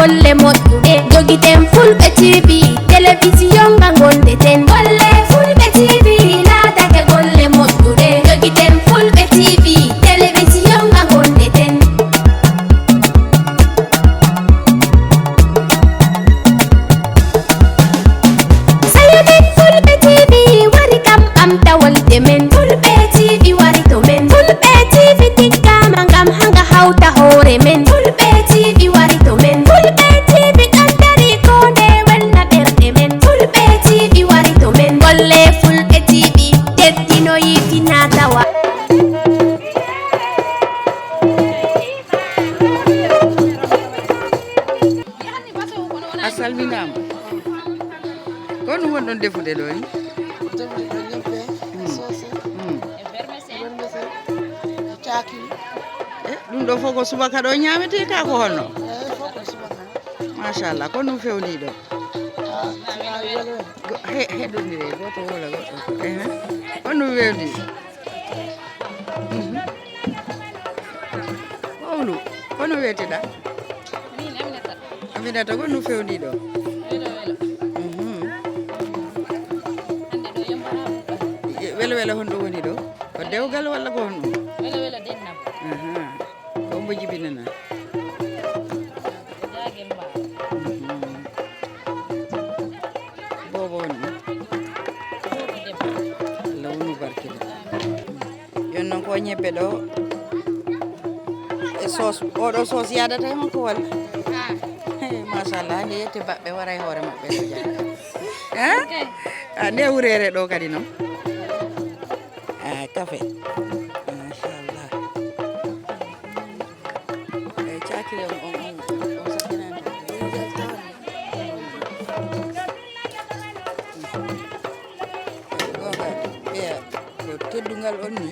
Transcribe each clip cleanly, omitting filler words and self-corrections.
golle moƴƴuɗe jogiten fulɓe TV télévision nga gondeten golle fulɓe TV laatake golle moƴƴuɗe jogiten fulɓe TV télévision nga gondeten sayonen fulɓe TV wari kam ɓamta wolde men fulɓe TV wari to men fulɓe TV tikkama ngam hanga hawta hoore men fulɓe TV wari to men fulɓe TV ɗon dari ko nde welna ɓerɗe men fulɓe TV wari to men golle fulɓe TV teddino yitina tawa a salminama ko ɗum woni ɗon defude ɗo ni ɗum ɗo fof ko subaka ɗo ñamete ka ko honno machallah ko ɗum fewni ɗo heɗodire goto wola goɗɗo ko ɗum wewni owlu kono weteɗa aminata ko ɗum fewni ɗo welo welo honɗo woni ɗo ko dewgal walla ko honɗum ko mbo jibinana bobo woni Allah wonu barkida yon noon ko ñebbe ɗo e sauce oɗo sauce yadata e makko walla machallah hande yette baɓɓe wara e hoore maɓɓe ɗo jaa nde wurere ɗo kadi noon café machallah e cakiri on sakkinani goga ɓeya ko teddungal on ni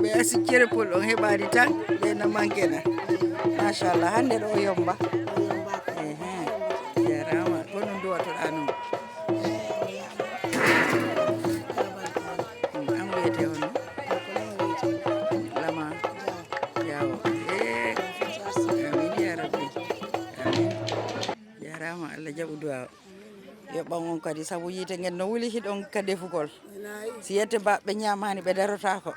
ɓe sikkere pol on heɓani tan ɓena manquena machallah hande ɗo yomba jarama ko ɗum duwatoɗa noon an wiyete on lama yawo amin ya rabbi amin jarama Allah jaɓu duwaw yoɓɓan on kadi saabu yite ngel no wuli hiɗon ka defugol si yette baɓe ñamani ɓe darotako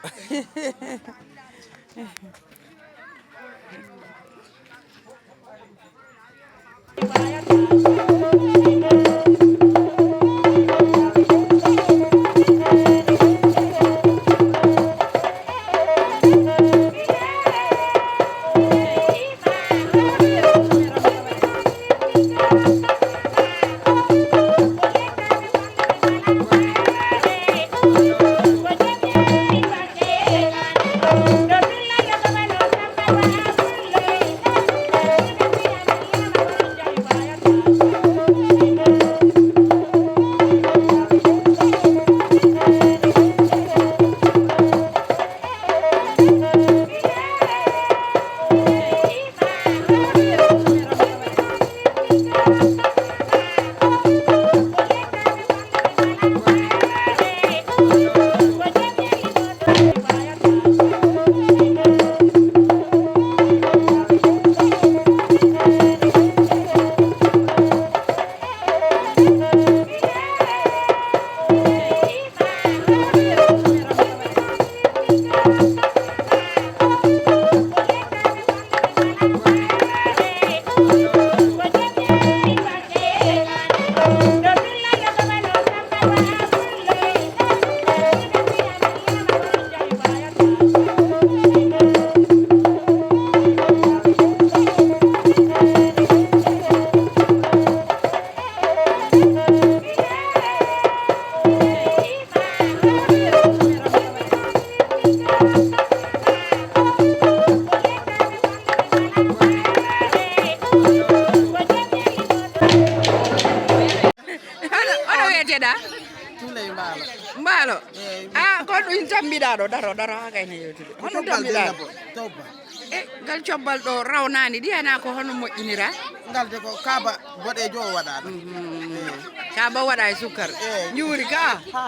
Mbalo. Ko ɗum tambiɗa ɗo daro ha kayne yewtude. Hono tambiɗa tobba. Ngal cobbal ɗo rawnani ɗiyana ko hono moƴƴinira? Ngal de ko kaaba boɗejo o waɗa ɗo. Kaaba waɗa e sukkar. Ñuuri ka? Ha.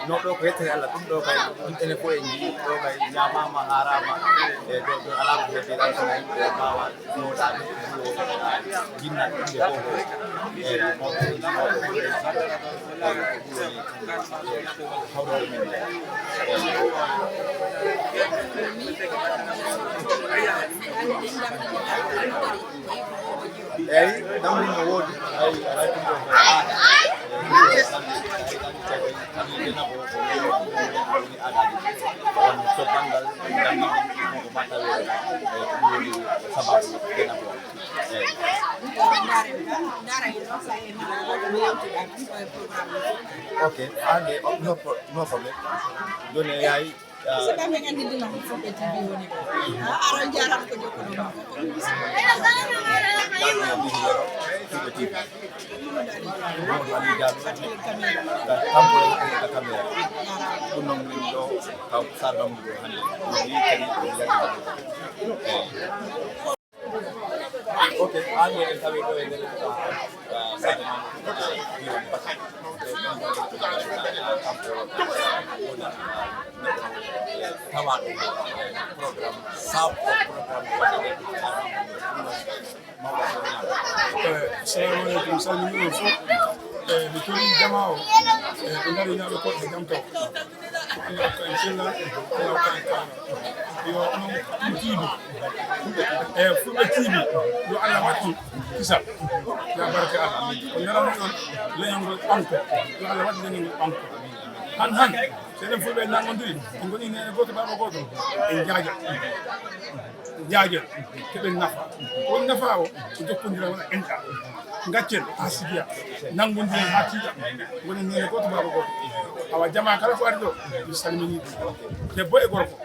no ɗo ko yettere Allah ɗum ɗo kay ene fof en jii ɗo kay ñamama harama e ɗo alama heddeɗa so yimɓe mbawa noɗade jinnaɗe ɗumde fof e mawɓe hawrore men eyyi damri no woodi ay raytundo ko aada so banggal damri ko battawe ko woni sababu denabo ok ande no problem done yayi Kami kan di dalam Fulbe TV ini. Aron jarak ko joko no. Okay, ane sabi ko ene sa Tawad program South program Assalamualaikum salmini on fof mi tori jama o ɓe ngari naɓe koɗɗe jam taw ko inchallah ko kana yo onon tiibi Fulbe TV yo Allah waɗi kisal ya barke Allah ko narano ɗon leñolngol ɓanko yo Allah waɗi leñolngol ɓanko han seɗen Fulɓe nangodiri en goni nene goto baba goto en jaajel keɓen nafa won nafa o ko jokkodira wona enɗa gaccen ha sigiya nangodiren ha tiiɗa goni nene goto baba goto awa jama kala ko ari ɗo mi salmini debbo e gorko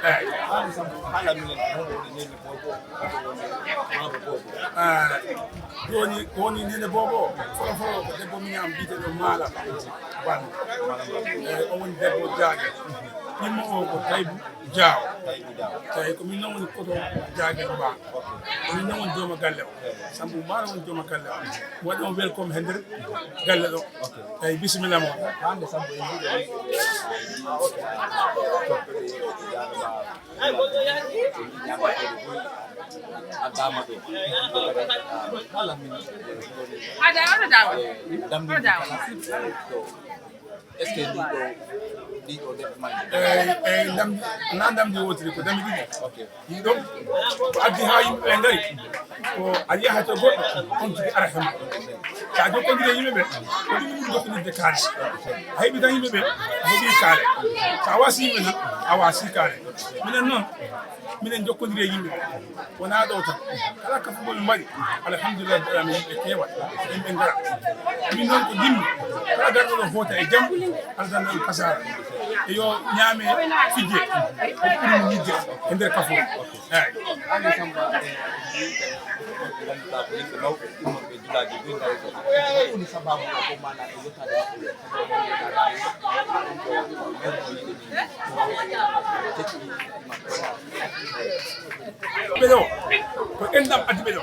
eyyi joni ko woni nene bobo folo ko debbo miñam mbiteɗo maala wan eyyi o woni debbo jaage ɗimmo o ko Taybu Diaw tawi ko min noon woni koto jaagel mba min noon woni jooma galle o Sambou Mara woni jooma galle o mi waɗi on welcome he nder galle ɗo eyyi bisimilla moon hande Sambou en jiiɗi adama ɗo kala min est ce que ɗiɗo eyyi na ndamdi wotiri ko dami ɗiɗi ɗiɗo ko addi ha yimɓeɓe ngari ko aɗa yaha to goɗɗo on tigi ara hemma sa jokkodire yimɓeɓe ko ɗum ɓuri jokkodirde kalis a heeɓi tan yimɓeɓe a heeɓi kaale sa wasi yimɓe tan a wasi kaale minen noon minen jokkodiri e yimɓeɓe wona ɗo tan kala ka fof ɓe mbaɗi alhamdulillah ɗami yimɓe keewat yimɓe ngara min noon ko dimmi kala garɗo ɗo hoota e jaam aldanno en kasara e yo ñaame fijje ko ɓuri yidde e nder kafof eyyi ande Samba ganduɗa ko yimɓe mawɓe ɗummoɓe julaji ɓe ngari ko woni sababu o ko mana e yettade ɓeɗo ko enɗam addi ɓeɗo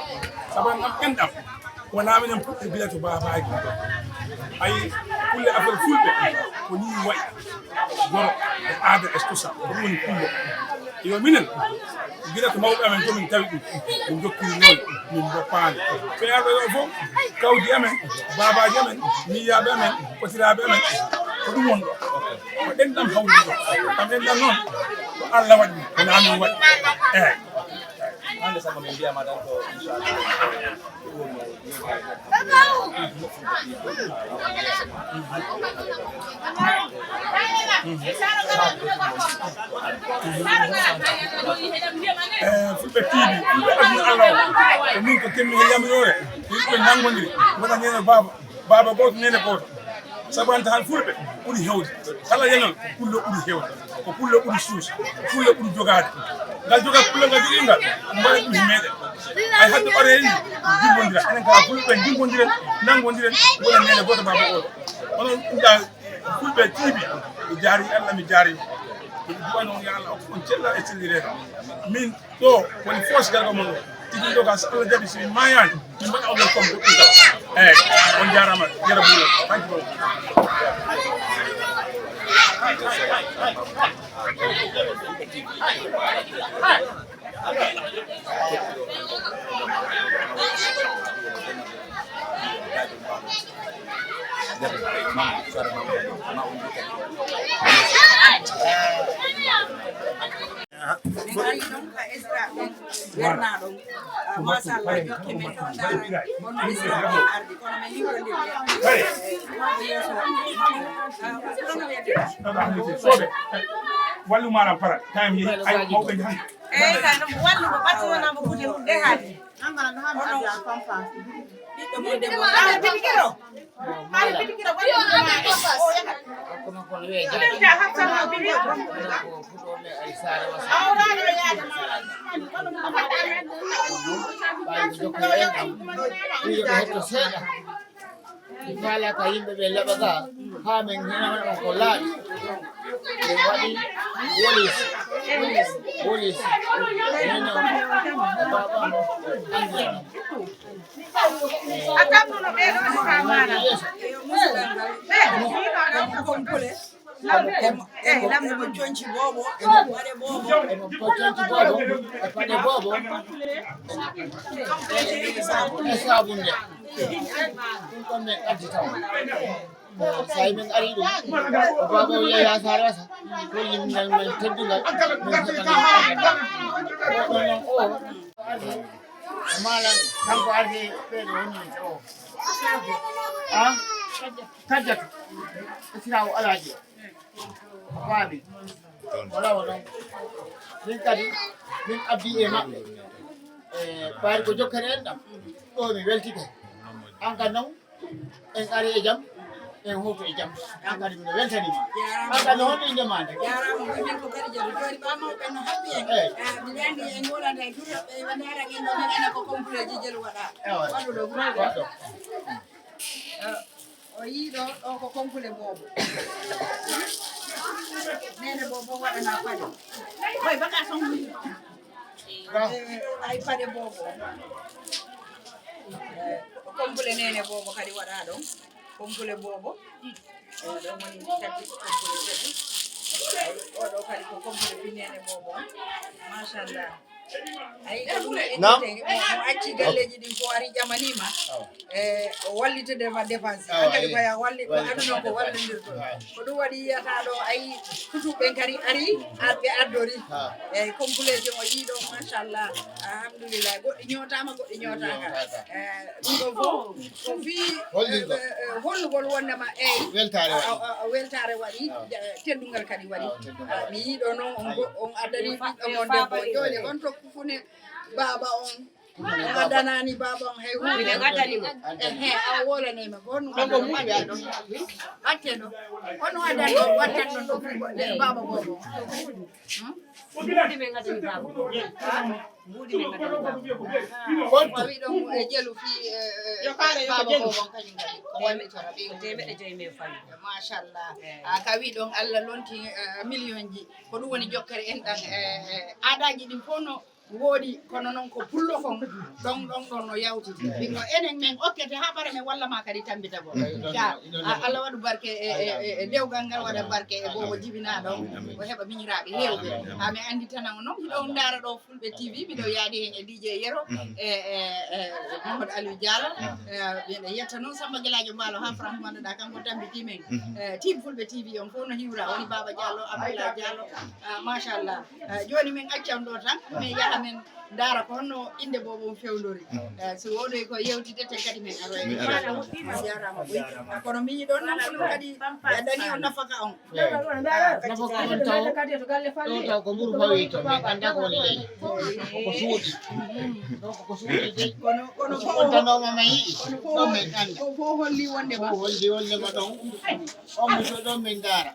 sabu ngam enɗam wona minen puɗɗi gila to babaji ayi kulle affaire Fulɓe ko ni wayi goro e aada e tusa ko ɗum woni kullo yo minen gila to mawɓe amen komin tawi ɗum min jokkiri noon min boppani feyaɓe ɗo fof kawdi amen babaji amen miyaɓe amen potiraɓe amen ko ɗum woni ɗo ko ɗenɗam hawri ɗo kam ɗenɗam noon ko Allah waɗi ɗum wona min waɗi eyyi hande Samba min mbiyama tan ko inchallah ɗum fulɓe tiiɗi fulɓe aduna allah o ko min ko kemmi he yamirore yimɓe nangodiri mbaɗa nene baba goto nene goto sabanta han fulɓe ɓuuri hewde kala yenol pullo ɓuuri hewde ko pullo ɓuuri suus pullo ɓuuri jogade ngal joga pullo ngal jogi ngal mbaɗa ɓuuri meɗen ay hadde ɓareji dimbodira enen kala fulɓe dimbodiren nangodiren wona nene goto baba goto onon ɗum dal fulɓe tiiɓi mi jaari allah mi jaari duwa noon yo allah on cella e cellirede min ɗo woni fosgal mon tigi ɗo ka so Allah jaɓi somi mayani min mbaɗa oɗon comme goɗɗum eyyi on jarama yero buulo thank you wallu maɗam para time yeehi ay mawɓe jang eyi kay ɗum wallu ko ɓattonama kude ɗum de haali ɓiɗɗo mon debbo haala pitikiro Kala ka yimɓe ɓe leɓa ga ha min hinama ko laaɓi ɓe waɗi wolis nene e baba andiyano a tampuno ɓeɗo ka mana eyi lamde mo coñci bobo emo waɗe bobo emo coñci bobo e paɗe bobo e sabunde ɗum ɗon min addi taw so min ari ɗum o baba o yeeya sare wasa holliminal men teddugal min heɓanin o ardi malan kanko ardi ɓeɗo woni o a kajjata e sirawo alaji o faaɓi wala o ɗon min kadi min abdi e maɓɓe e ɓaari ko jokkere en ɗam ɗo mi weltike an kadi noon en ari e jaam en howto e jaam an kadi miɗo weltanima an kadi honno indema nde jarama min ko kadi jaɓi joni ɓamawɓe no haɓɓi en miɗa andi en golanta e duroɓe wandara en ɗo enen ko compléji jelu waɗa waɗuɗo waɗɗo o yiiɗo ɗo ko complet bobo nene bobo waɗana paɗe koye baka son ay paɗe bobo complet nene bobo kadi waɗa ɗon complet bobo ɗon woni kadi complet jeɗi oɗo kadi ko complet binene bobo machallah ayi ko ɗum ƴettete mo acci galleji ɗin ko ari ƴamanima o wallitude ma dépense kadi koya walli ko aduna ko wallodirto ko ɗum waɗi yiyata ɗo ayi futuɓe kadi ari ɓe addori eyyi complet ji o yiiɗo machallah alhamdulillah goɗɗi ñootama goɗɗi ñootaka ɗum ɗo fof ko fi hollugol wondema eyyi weltare waɗi teddungal kadi waɗi mi yiiɗo noon on addani ɓiɗɗo mon debbo joni on to fune baba on adanani baba on hay hunde gaddanimo a wolanima ko on watte ɗo on waɗan ɗo watten ɗon ɗo baba bobo wawi ɗon e jelu fi baba bobon kañum kadi ko wallitora ɓe machallah ka wi ɗon Allah lonti million ji ko ɗum woni jokkere en ɗan aadaji ɗin fof no woodi kono noon ko pullo kon ɗon no yawtiti ɗinno enen men okkete ha ɓara men walla ma kadi tambita bo Allah waɗu barke e dewgal ngal waɗa barke e bobo jibina ɗon o heɓa miñiraɓe hewɓe ha mi andi tanan noon hiɗo daara ɗo Fulɓe TV miɗo yaadi hen e DJ Yero e Mamadou Aliou Diallo ɓeɗe yetta noon Samba Gueladio Mballo ha France manduɗa kanko tambiti men team Fulɓe TV on fof no hiwra woni Baba Diallo Abdoulaye Diallo machallah joni min accan ɗo tan min yaha kala men ndara ko honno inde bobo fewndori so wono ko yewtide te kadi men aro a jarama boy kono mi don nan kono kadi ya dani on nafaka on nafaka on taw ko mburu fawi to mi anda ko woni ley ko suudi ko suudi kono ko tanoma mayi ɗon min andi ko fo holli wonde ma holli wonde ma ɗon on mi so ɗon min ndara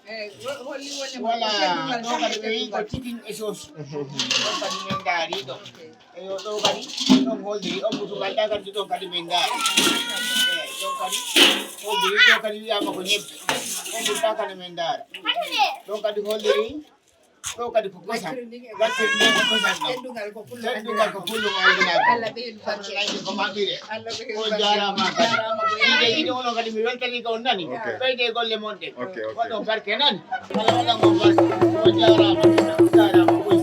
holli wonde ma wala ɗo kadi ɓe wi ko chicken et sauce ɗon kadi min ndaari ɗo eyo ɗo kadi ɗon holdiri on mutugal ɗa kadi ɗon kadi min ndaara ɗon kadi holdiri ɗo kadi wiyama ko ñebbe on ɓurɗa kadi min ndaara ɗon kadi holdiri ɗo kadi ko kosam gacciri ndi ko kosam ɗo teddugal ko pullu mawdinaɓe ko maɓɓire on jarama kadi ide onon kadi mi weltani ko on nani ɓeyde golle mon ɗe waɗon barke nani ala waɗan on barke on jarama ɓoy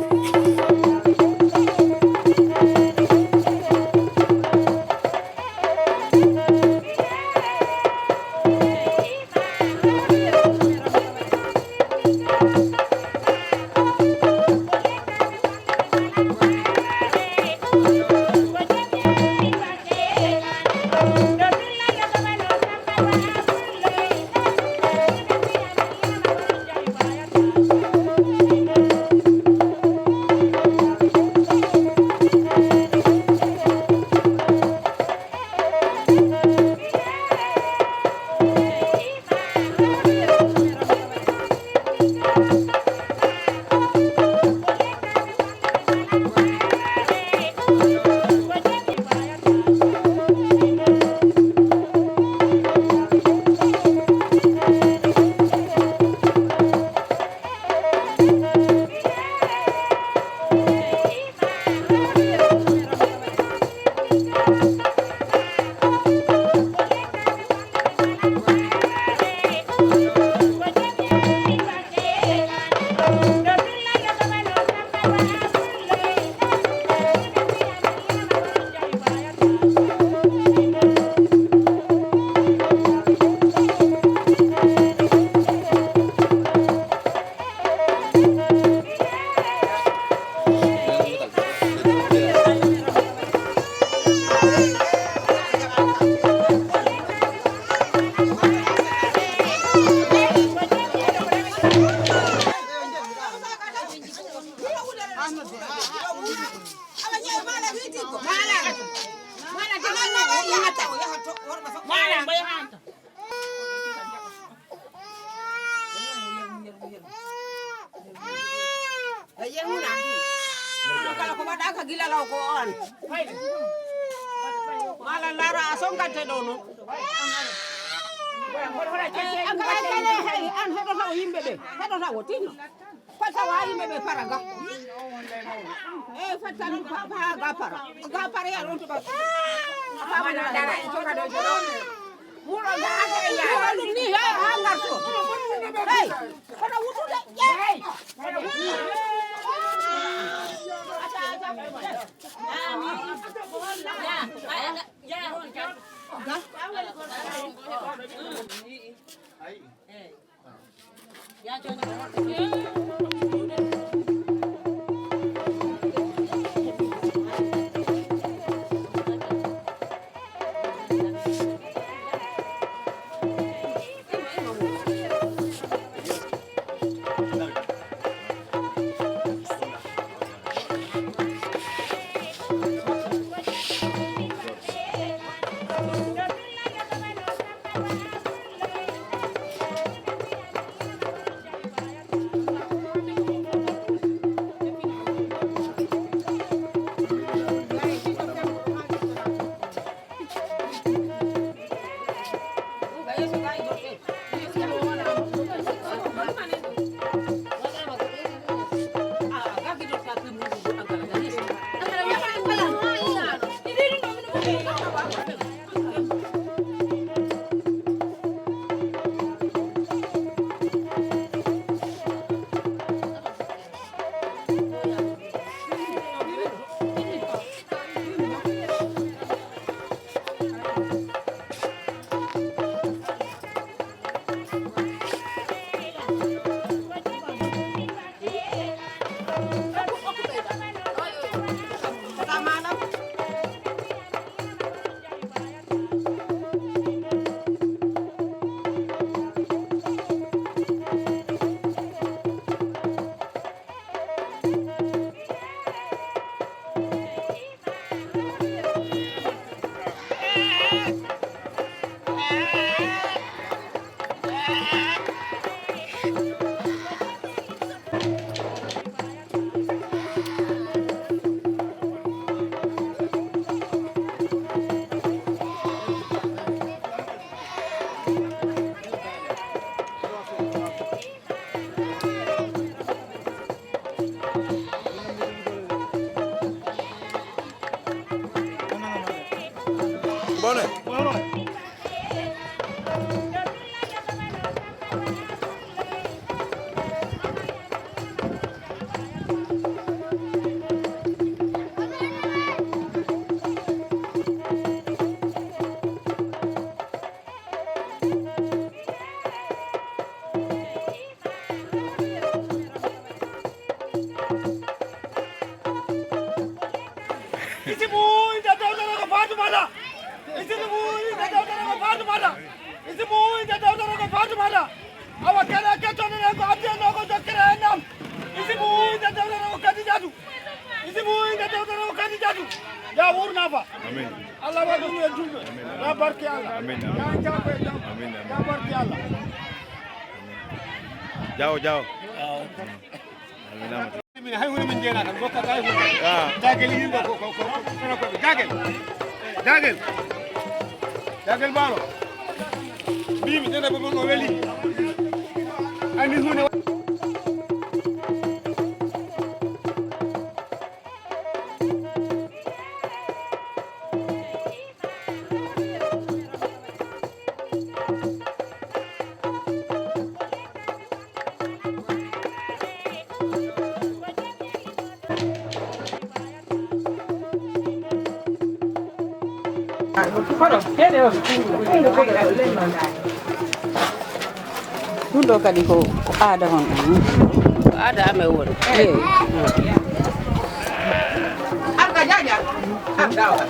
isimu ida dawdara ko Fatumata isimu ida dawdara ko Fatumata isimu ida dawdara ko Fatumata awa kana ketone ko abdeno ko dokkere nam isimu ida dawdara ko Kadijatu isimu ida dawdara ko Kadijatu ya wurna fa amin Allah wa ko en julbe ya barki Allah amin ya jabe jam amin ya barki Allah jaw min hay woni min jena tan bokka kay dagel yimbe ko dagel balo bimi dana bo no weli andi hune ɗum ɗo kadi ko aada hon ada ame won Aka jaja. Dawa.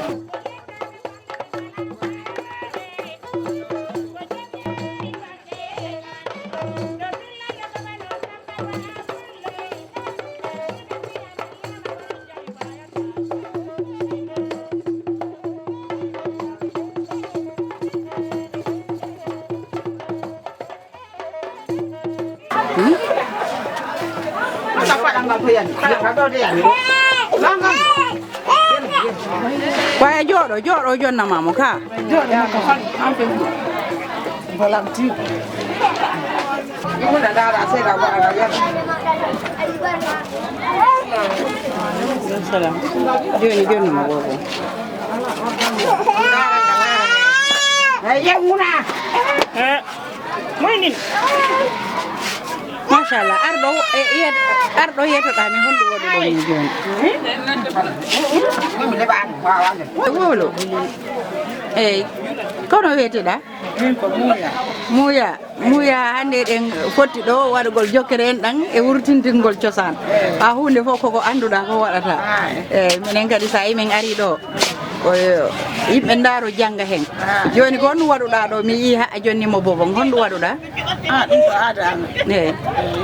waya jooɗo jonnamamo ka Jooɗo ko an fe volanti. Imuna dara sera wala ya. salam joni mo bobo Ya muna. Moynin. machallah arɗo yetoɗami honɗo waɗi ɗo min joni Mimi leba an wawande. wolo eyyi kono weteɗa muuya hande ɗen fotti ɗo waɗugol jokkere en ɗan e wurtintingol cosaan ha hunde fof koko annduɗa ko waɗata eyyi minen kadi sa yimin ari ɗo yimɓe ndaaro jangga hen joni ko honɗum waɗuɗa ɗo mi yii ha jonni mo bobon honɗum waɗuɗa Ɗum ko aada amen. eyyi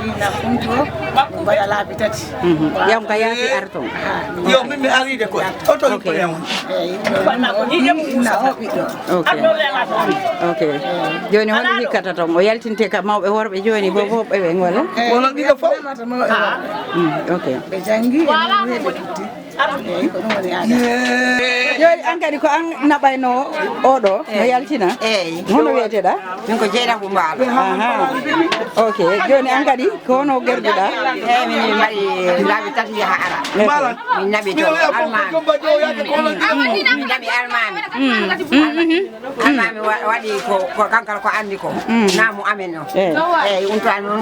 Ina funto mbaɗa laabi tati. yam ka yaafi arton Yo min mi aride ko oto ko yam. Ina hoɓi ɗo. ok joni hono hikkata ton o yaltinte ka mawɓe worɓe joni bo foɓɓe ɓen walla Wono ɗiɗo fof. ok Ɓe jangi e weɓe tutti. Eyi ko ɗum woni aada. joni an kadi ko an naɓayno oɗo no yaltina Eyi. hono wiyeteɗa Min ko jeyɗa ko mbaalo. aha ok joni an kadi ko hono gerduɗa Eyi min mbaɗi laabi tati yaha ara. Min naɓi to almami. Min naɓi almami. Almami waɗi ko kankala ko andi ko. Naamu amen o. Eyi ɗum tan noon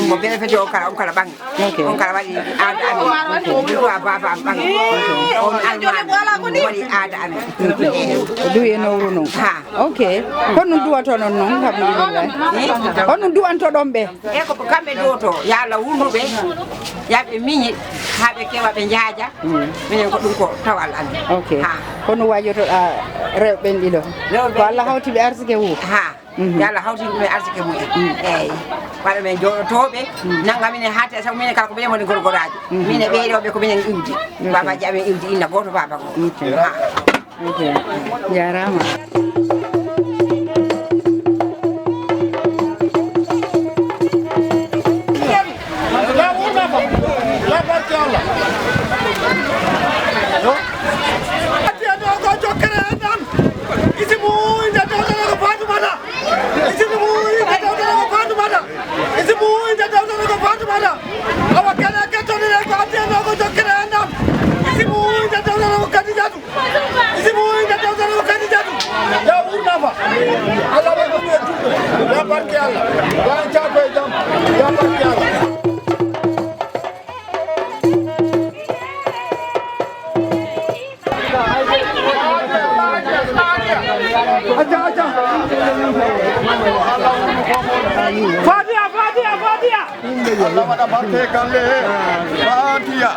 mo bénéfice on kala ɓangi. On kala waɗi aada amen. Duwa baba am ɓangi. On almami waɗi aada amen. ko duwi e nowru noon ok honɗum duwato non noon alhamdulillah honɗum duwanto ɗon ɓe E ko kamɓe duwoto yo Allah wurnuɓe yaɓe miñi ha ɓe kewa ɓe jaaja minen ko ɗum ko taw Allah andi ok hono wajotoɗa rewɓe ɓen ɗiɗo ko Allah hawti ɓe arsike wu yo Allah hawtini ɗumen arsike mumen eyyi waɗa men joɗotoɓe nangga minen hatta sago minen kala ko minen woni gorgoraji minen ɓeyɗoɓe ko minen iwdi babaji amen iwdi inna goto baba ko ok jarama Fatia Allah waɗa barke galle fatiya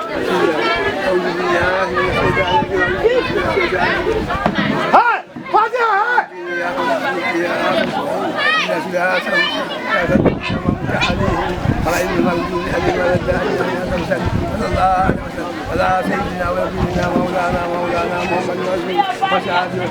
Hai, Fatiha, hai. ولا سيدنا ونبينا مولانا محمد وصحبه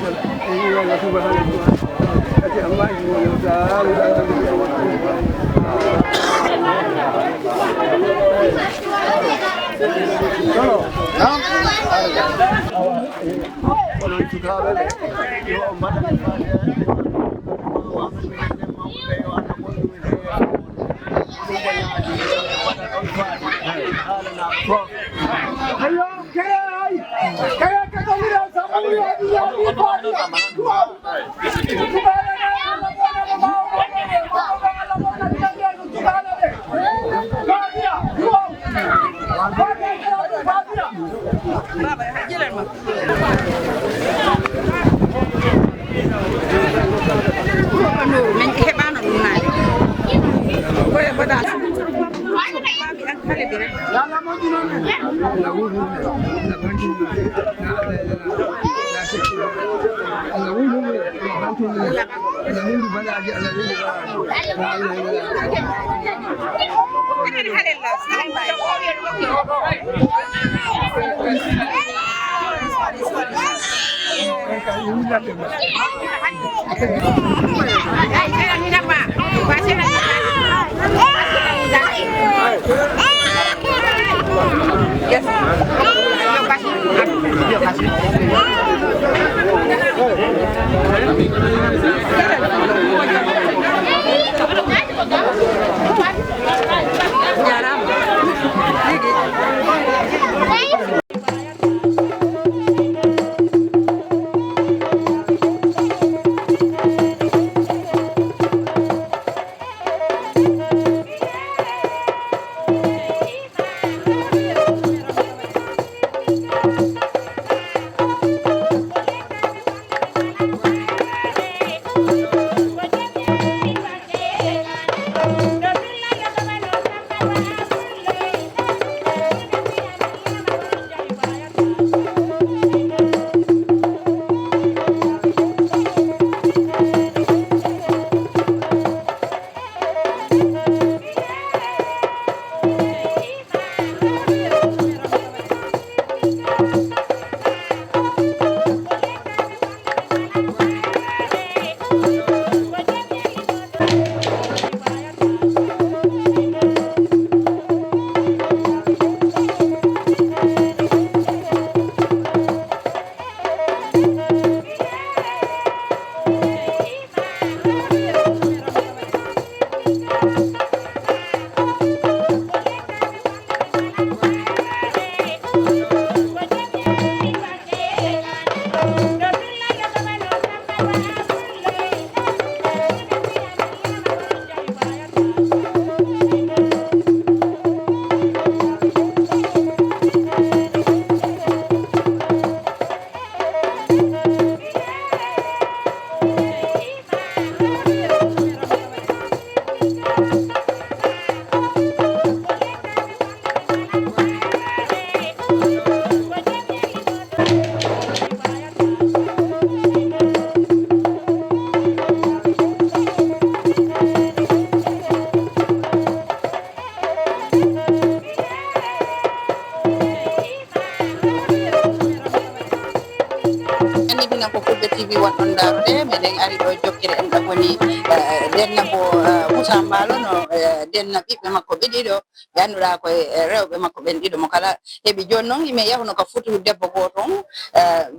denna ɓiɓɓe makko ɓe ɗiɗo ɓe annduɗa koye rewɓe makko ɓen ɗiɗo mo kala heɓi joni noon yimɓe yahuno ka futu debbo goton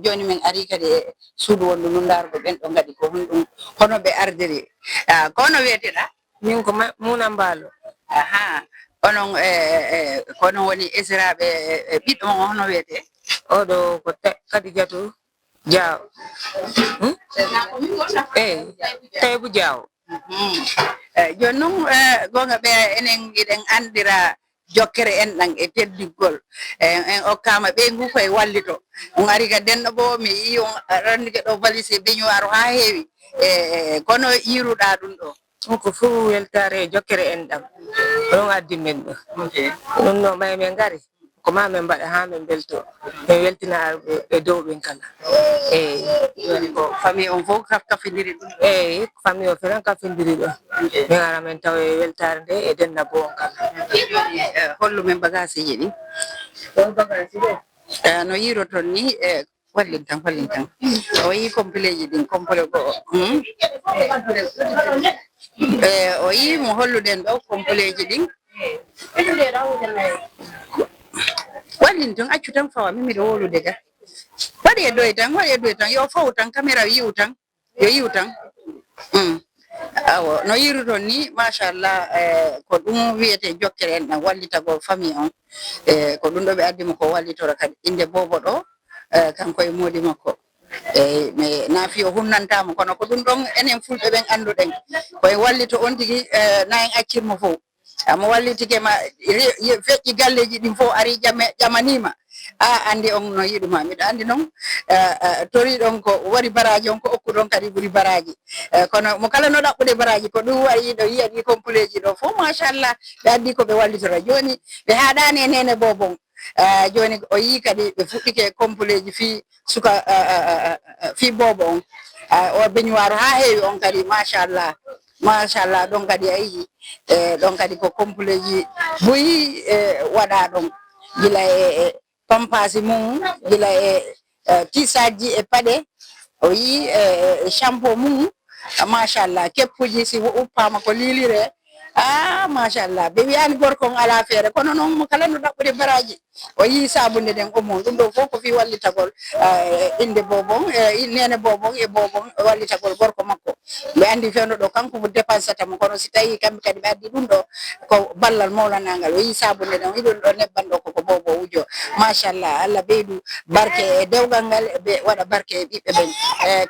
joni min ari kadi e suudu wondu nundarugo ɓen ɗo gaɗi ko honɗum hono ɓe ardiri kono wiyeteɗa min ko Muna Mballo aha onon kono woni esiraɓe ɓiɗɗo mon hono wiyete oɗo ko Kadijatu Diaw Taybu Diaw joni noon gonga ɓe enen eɗen andira jokkere en ɗan e teddiggol en okkama ɓe ngu koye wallito on ari ka denɗo bo mi yi on randike ɗo valise beñoir ha heewi kono yiruɗa ɗum ɗo ko fu weltare jokkere en ɗam ɗon addi men ɗo ɗum no may men ngari ko ma men mbaɗa ha men belto min weltina ɓe dow ɓen kala eyi ko famille on fof kafindiri ɗum eyi famille o fenan kafindiri ɗo min ara men tawa weltare nde e denna bo on kala hollu men bagageji ɗi ɗon bagage ɗe no yiroton ni wallin tan o yi complet ji ɗin complet goo o yi mo holluɗen ɗo complet ji ɗin wallin tan accu tan fawa min miɗo wolude ga waɗi e doye tan yo fawu tan caméra yiwu tan yo yiwu tan awo no yiruton ni machallah ko ɗum wiyete jokkere en ɗam wallitago famille on ko ɗum ɗo ɓe addimo ko wallitora kadi inde bobo ɗo kanko e modi makko mi naafi o hunnantama kono ko ɗum ɗon enen fulɓe ɓen annduɗen koye wallito on tigi na en accirmo fof mo wallitike ma feƴƴi galleji ɗin fof ari ƴamanima andi on no yiɗuma miɗa andi noon tori ɗon ko wari baraji on ko okkuɗon kadi ɓuuri baraji kono mo kala no ɗaɓɓude baraji ko ɗum wayi ɗo yiya ɗi complet ji ɗo fof machallah ɓe addi ko ɓe wallitora joni ɓe haɗani e nene bobon joni o yi kadi ɓe fuɗɗike complet ji fi suka fi bobo on o beñuwaro ha heewi on kadi machallah ɗon kadi a yii ɗon kadi ko complet ji boyi waɗa ɗon gila e pampasi mum gila e tisaji e paɗe o yi shampoo mum machallah keppuji si uppama ko lilire machallah ɓe wiyani gorko on ala feere kono noon mo kala no ɗaɓɓude baraji o yi sabunde nden omon ɗum ɗo fof ko fi wallitagol inde bobon nene bobon e bobon wallitagol gorko makko ɓe andi fewno ɗo kanko mo dépensata mo kono si tawi kamɓe kadi ɓe addi ɗum ɗo ko ballal mawlanagal o yi sabunde nden iɗon ɗo nebban ɗo koko bobo wujo machallah Allah ɓeydu barke e dewgal ngal ɓe waɗa barke e ɓiɓɓe ɓen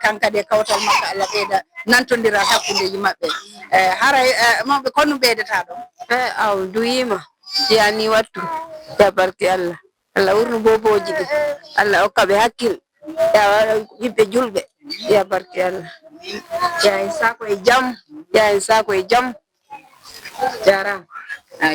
kankadi e kawtal makko Allah ɓeyda nantodira hakkudeji maɓɓe haray mawɓe kono ɓeydata ɗon aw duyima yani wattu ya barke Allah Allah wurnu boboji ɗi Allah hokka ɓe hakkil ya waɗa yimɓe julɓe ya barke Allah ya en sako e jam jarama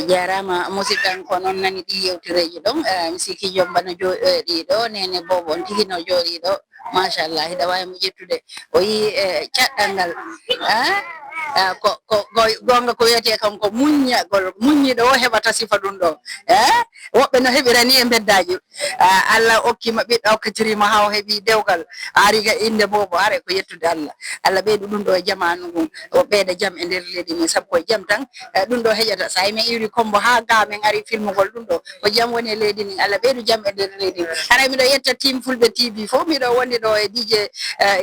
jarama musidɗan ko noon nani ɗi yewtereji ɗon mi sikki jombano joɗi ɗo nene bobo on tigi no joɗi ɗo machallah hiɗa wawi mo ƴettude o yi caɗɗal ngal ko gonga ko wiyete kam ko muññagol muññiɗo o heɓata sifa ɗum ɗo woɓɓe no heɓirani e beddaji Allah okkima ɓiɗɗo okkitirima ha o heeɓi dewgal ariga inde bobo are ko yettude Allah ɓeydu ɗum ɗo e jamanu ngun o ɓeyda jaam e nder leydi min saabu ko jaam tan ɗum ɗo heƴata sa min iwri kombo ha ga min ari filmugol ɗum ɗo ko jaam woni e leydi ni Allah ɓeydu jaam e nder leydi haray miɗo yetta team fulɓe TV fof miɗo woni ɗo e DJ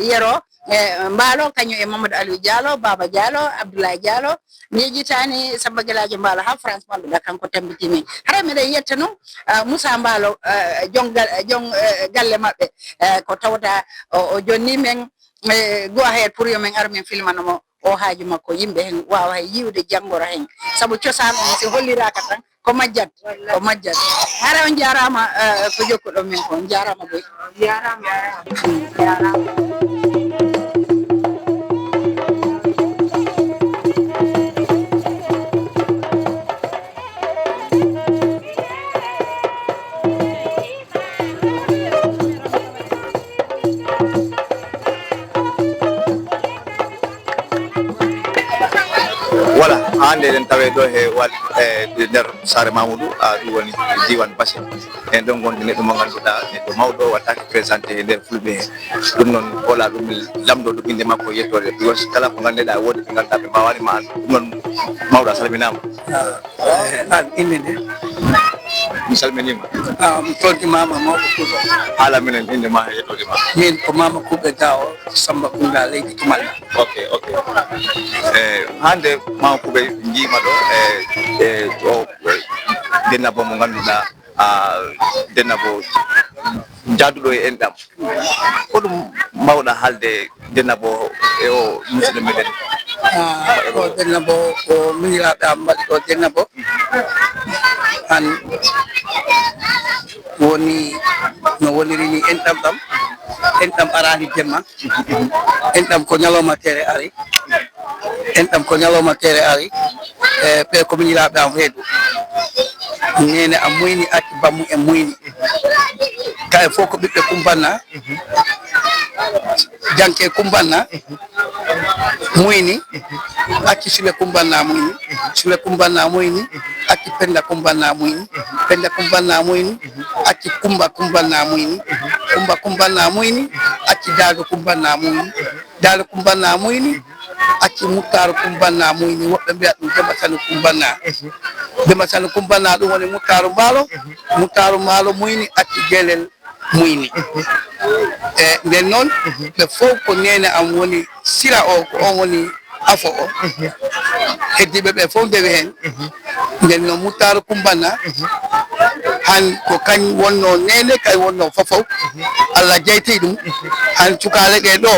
Yero Mbaalo kañum e Mamadou Aliou Diallo Baba Diallo Abdoulaye Diallo mi yejjitani Samba Gueladio Mbaalo ha France malluɗa kanko tambitimi hara miɗen yetta noon Moussa Mbaalo jon galle maɓɓe ko tawta o jonni men go ahead pour yo men ar men filmanamo o haaju makko yimɓe hen wawa yiwde janggora hen saabu cosaan on si holliraka tan ko majjat hara on jarama ko jokkuɗon men ko on jarama boy jarama voilà hande eɗen tawe ɗo he waɗ nder Sare Mamoudou ɗum woni diwan Basse en ɗon gonɗi neɗɗo mo ganduɗa neɗɗo mawɗo wattake présenté e nder fulɓe he ɗum noon kola ɗum lamɗo ɗum inde makko yettode because kala ko ganduɗa woodi ɓe ganduɗa ɓe mbawanima an ɗum noon mawɗo a salminama an inde nde mi salminima mi toltimama mawɗo Kuuɓe haala minen inde ma e yettode ma min ko Mama Kuuɓe Gawo Samba Kounda leydi Tumalna ok hande Mama Kuuɓe jiima ɗo e o dennabo mo ganduɗa dennabo jaaduɗo e enɗam hoɗum mbawɗa haalde dennabo e o musidɗo meɗen o dennabo ko miñiraɓe am mbaɗi ɗo dennabo an woni no wonirini enɗam ɗam enɗam arani jemma enɗam ko ñalawma tere ari en ɗam ko ñalawma kere ari ɓe ko miñiraɓe am reedu nene a muyni acci bammu e muyni kay fof ko ɓiɓɓe kumbanna janke kumbanna muyni acci sule kumbanna muyni sule kumbanna muyni acci penda kumbanna muyni penda kumbanna muyni acci kumba kumbanna muyni kumba kumbanna muyni acci daado kumbanna muyni daado kumbanna muyni acci muttaru kumbanna muyni woɓɓe mbiya ɗum dematanu kumbanna dematanu kumbanna ɗum woni muttaru maalo muyni acci guelel muyni nden noon ɓe fof ko nene am woni sira o ko on woni afo o heddiɓe ɓe fof ndewi hen nden noon muttaru kumbanna han ko kañ wonno nene kay wonno fofow Allah jeytii ɗum han cukale ɗe ɗo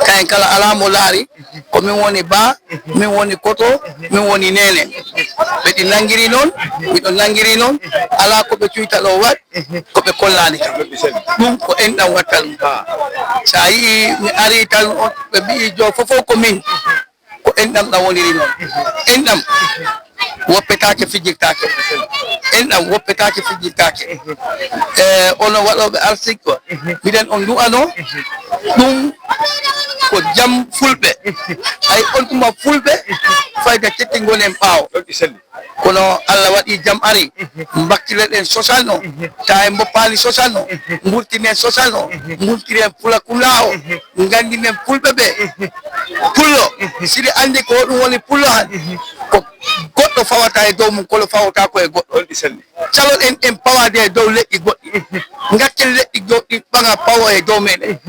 kayen kala alamo laari ko min woni ba min woni koto min woni nene ɓe ɗi nangiri noon miɗo nangiri noon ala ko ɓe cuyta ɗo wat ko ɓe kollani kam ɗum ko enɗam watta ɗum sa yii mi ari tan ɓe mbi jo fofof ko min ko enɗam ɗam woniri noon enɗam woppetake fijirtake enɗam woppetake fijirtake ono waɗoɓe article mbiɗen on du'ano ɗum ko jam fulɓe ay on tuma fulɓe fayda kettingol en ɓaawo kono Allah waɗi jam ari mbakkileɗen social no ta en mboppali social no gurtinen social no gurtiren fula kula o gandinen fulɓe ɓe pullo siɗi andi ko ɗum woni pullo han ko goɗɗo fawata e dow mum kolo fawata ko e goɗɗo calol en pawade e dow leƴƴi goɗɗi gakken leƴƴi goɗɗi ɓaga pawo e dow meɗen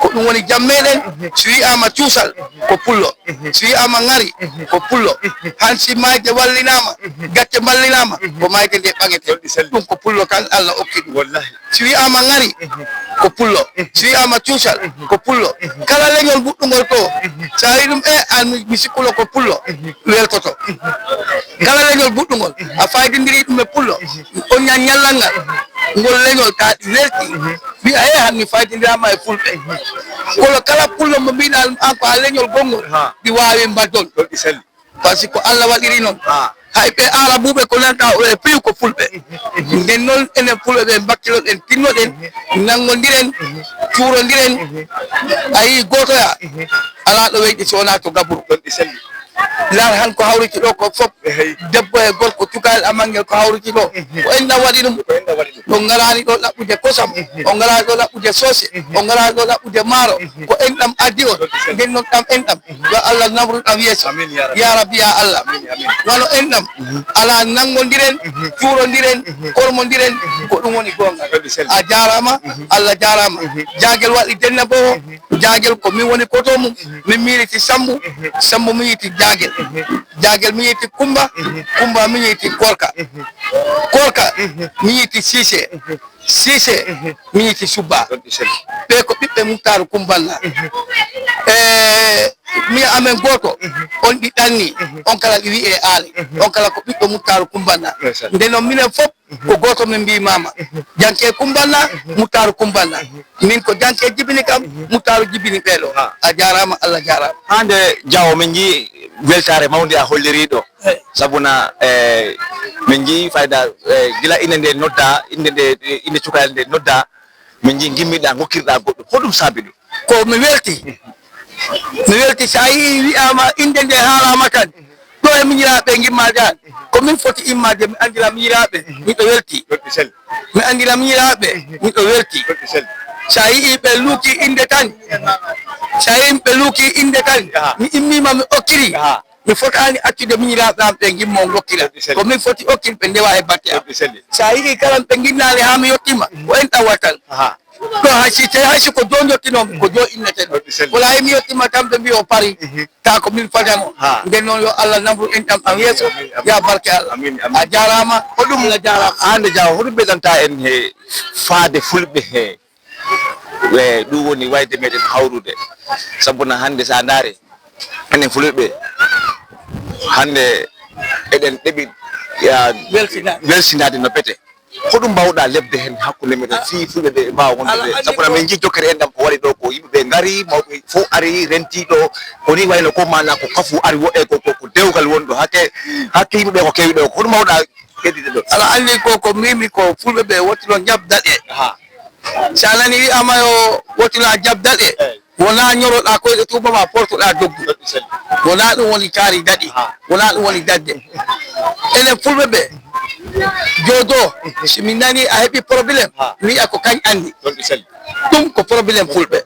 ko ɗum woni jam meɗen so wiyama cuusal ko pullo so wiyama ngari ko pullo han si mayde wallinama gacce ballinama ko mayde nde ɓaguete ɗum ko pullo kan Allah okki ɗum so wiyama ngari ko pullo so wiyama cuusal ko pullo kala leñol buɗɗugol to sa wi ɗum an mi sikkulo ko pullo weltoto kala leñol buɗɗugol a faydidiri ɗum e pullo on ñallal ngal ngol leñol ta ɗi lelti wiya he han mi faydidirama e fulɓe kono kala pullo mo mbiɗa ɗum an ko a leñol gongol ɗi wawi mbaddon par ce que ko Allah waɗiri noon hay ɓe arabuɓe ko nanta e piiw ko fulɓe nden noon enen fulɓe ɓe mbakkilo ɗen tinnoɗen nanggodiren cuurodiren a yii gotoya ala ɗo weyɗi so wona to gaburu lar han ko hawriti ɗo ko fof debbo e gorko cukal amangel ko hawriti ɗo ko enɗam waɗi ɗum on garani ɗo ɗaɓɓude kosam on garani ɗo ɗaɓɓude soose on garani ɗo ɗaɓɓude maaro ko enɗam addi on nden noon ɗam enɗam yo Allah namru ɗam yeeso ya rabbi ya Allah wano enɗam ala nanggodiren cuurodiren kormodiren ko ɗum woni gonga a jarama Allah jarama jagel waɗi denna bo jagel ko min woni koto mum min miiriti sambu sambu mi yiti jagel jagel mi yiti kumba kumba mi yiti korka korka mi yiti sise mi yiti subba ɓe ko ɓiɓɓe muktaru kumballa mi amen goto on ɗi ɗanni on kala ɗi wi'e aali on kala ko ɓiɓɓe muktaru kumbanna nden noon minen fof ko goto min mbimama janke kumbanna muktaru kumbanna min ko janke jibini kam muktaru jibini ɓeɗo a jarama Allah jarama hande Diawo min jii weltare mawde a holliriɗo sabuna min jii fayda gila inde nde nodda inde cukale nde nodda min jii gimmiɗa gokkirɗa goɗɗo hoɗum saabi ɗum ko mi welti sa yi wiyama inde nde haalama tan ɗo e miñiraɓe gimmade an ko min foti immade mi andira miñiraɓe miɗo welti mi andira miñiraɓe miɗo welti sa yii ɓe luuki inde tan sa yi ɓe luuki inde tan mi immima mi okkiri mi fotani accude miñiraɓe am ɓe gimmo gokkira ko min foti okkiri ɓe ndewa e batte am sa yii kalam ɓe ginnani ha mi yettima ko en ɗam wattan ɗo haysi ko jo jottinomi ko jo innete ɗo wala mi yettima tan ɓe mbi o pari ta ko min fatano nden noon yo Allah namru en ɗam ɗam yeeso ya barke Allah a jarama hoɗum la jarama hande Diawo hoɗum ɓeɗanta en he faade fulɓe he ɗum woni wayde meɗen hawrude sabuna hande sa daari enen fulɓe hande eɗen ɗeɓi welsinade no pete hoɗum mbawɗa lebde hen hakkude meɗen fi fulɓe ɓe mbawa wonde sabu min jii jokkere enɗam ko waɗi ɗo ko yimɓeɓe ngari mawɓe fof ari rentiɗo koni wayno ko mana ko kafu ari woɗɗe ko dewgal wonɗo hakke yimɓeɓe ko kewi ɗo ko hoɗum mbawɗa ƴettide ɗo ala andi ko mimi ko fulɓe ɓe wottino jabdaɗe si a nani wi'ama yo wottino a jabdaɗe wona ñoroɗa koyɗe tubama portoɗa doggu wona ɗum woni kaari daɗi wona ɗum woni dadde enen fulɓe ɓe jodo si min nani a heɓi probléme mi wi'a ko kañ andi ɗum ko probléme fulɓe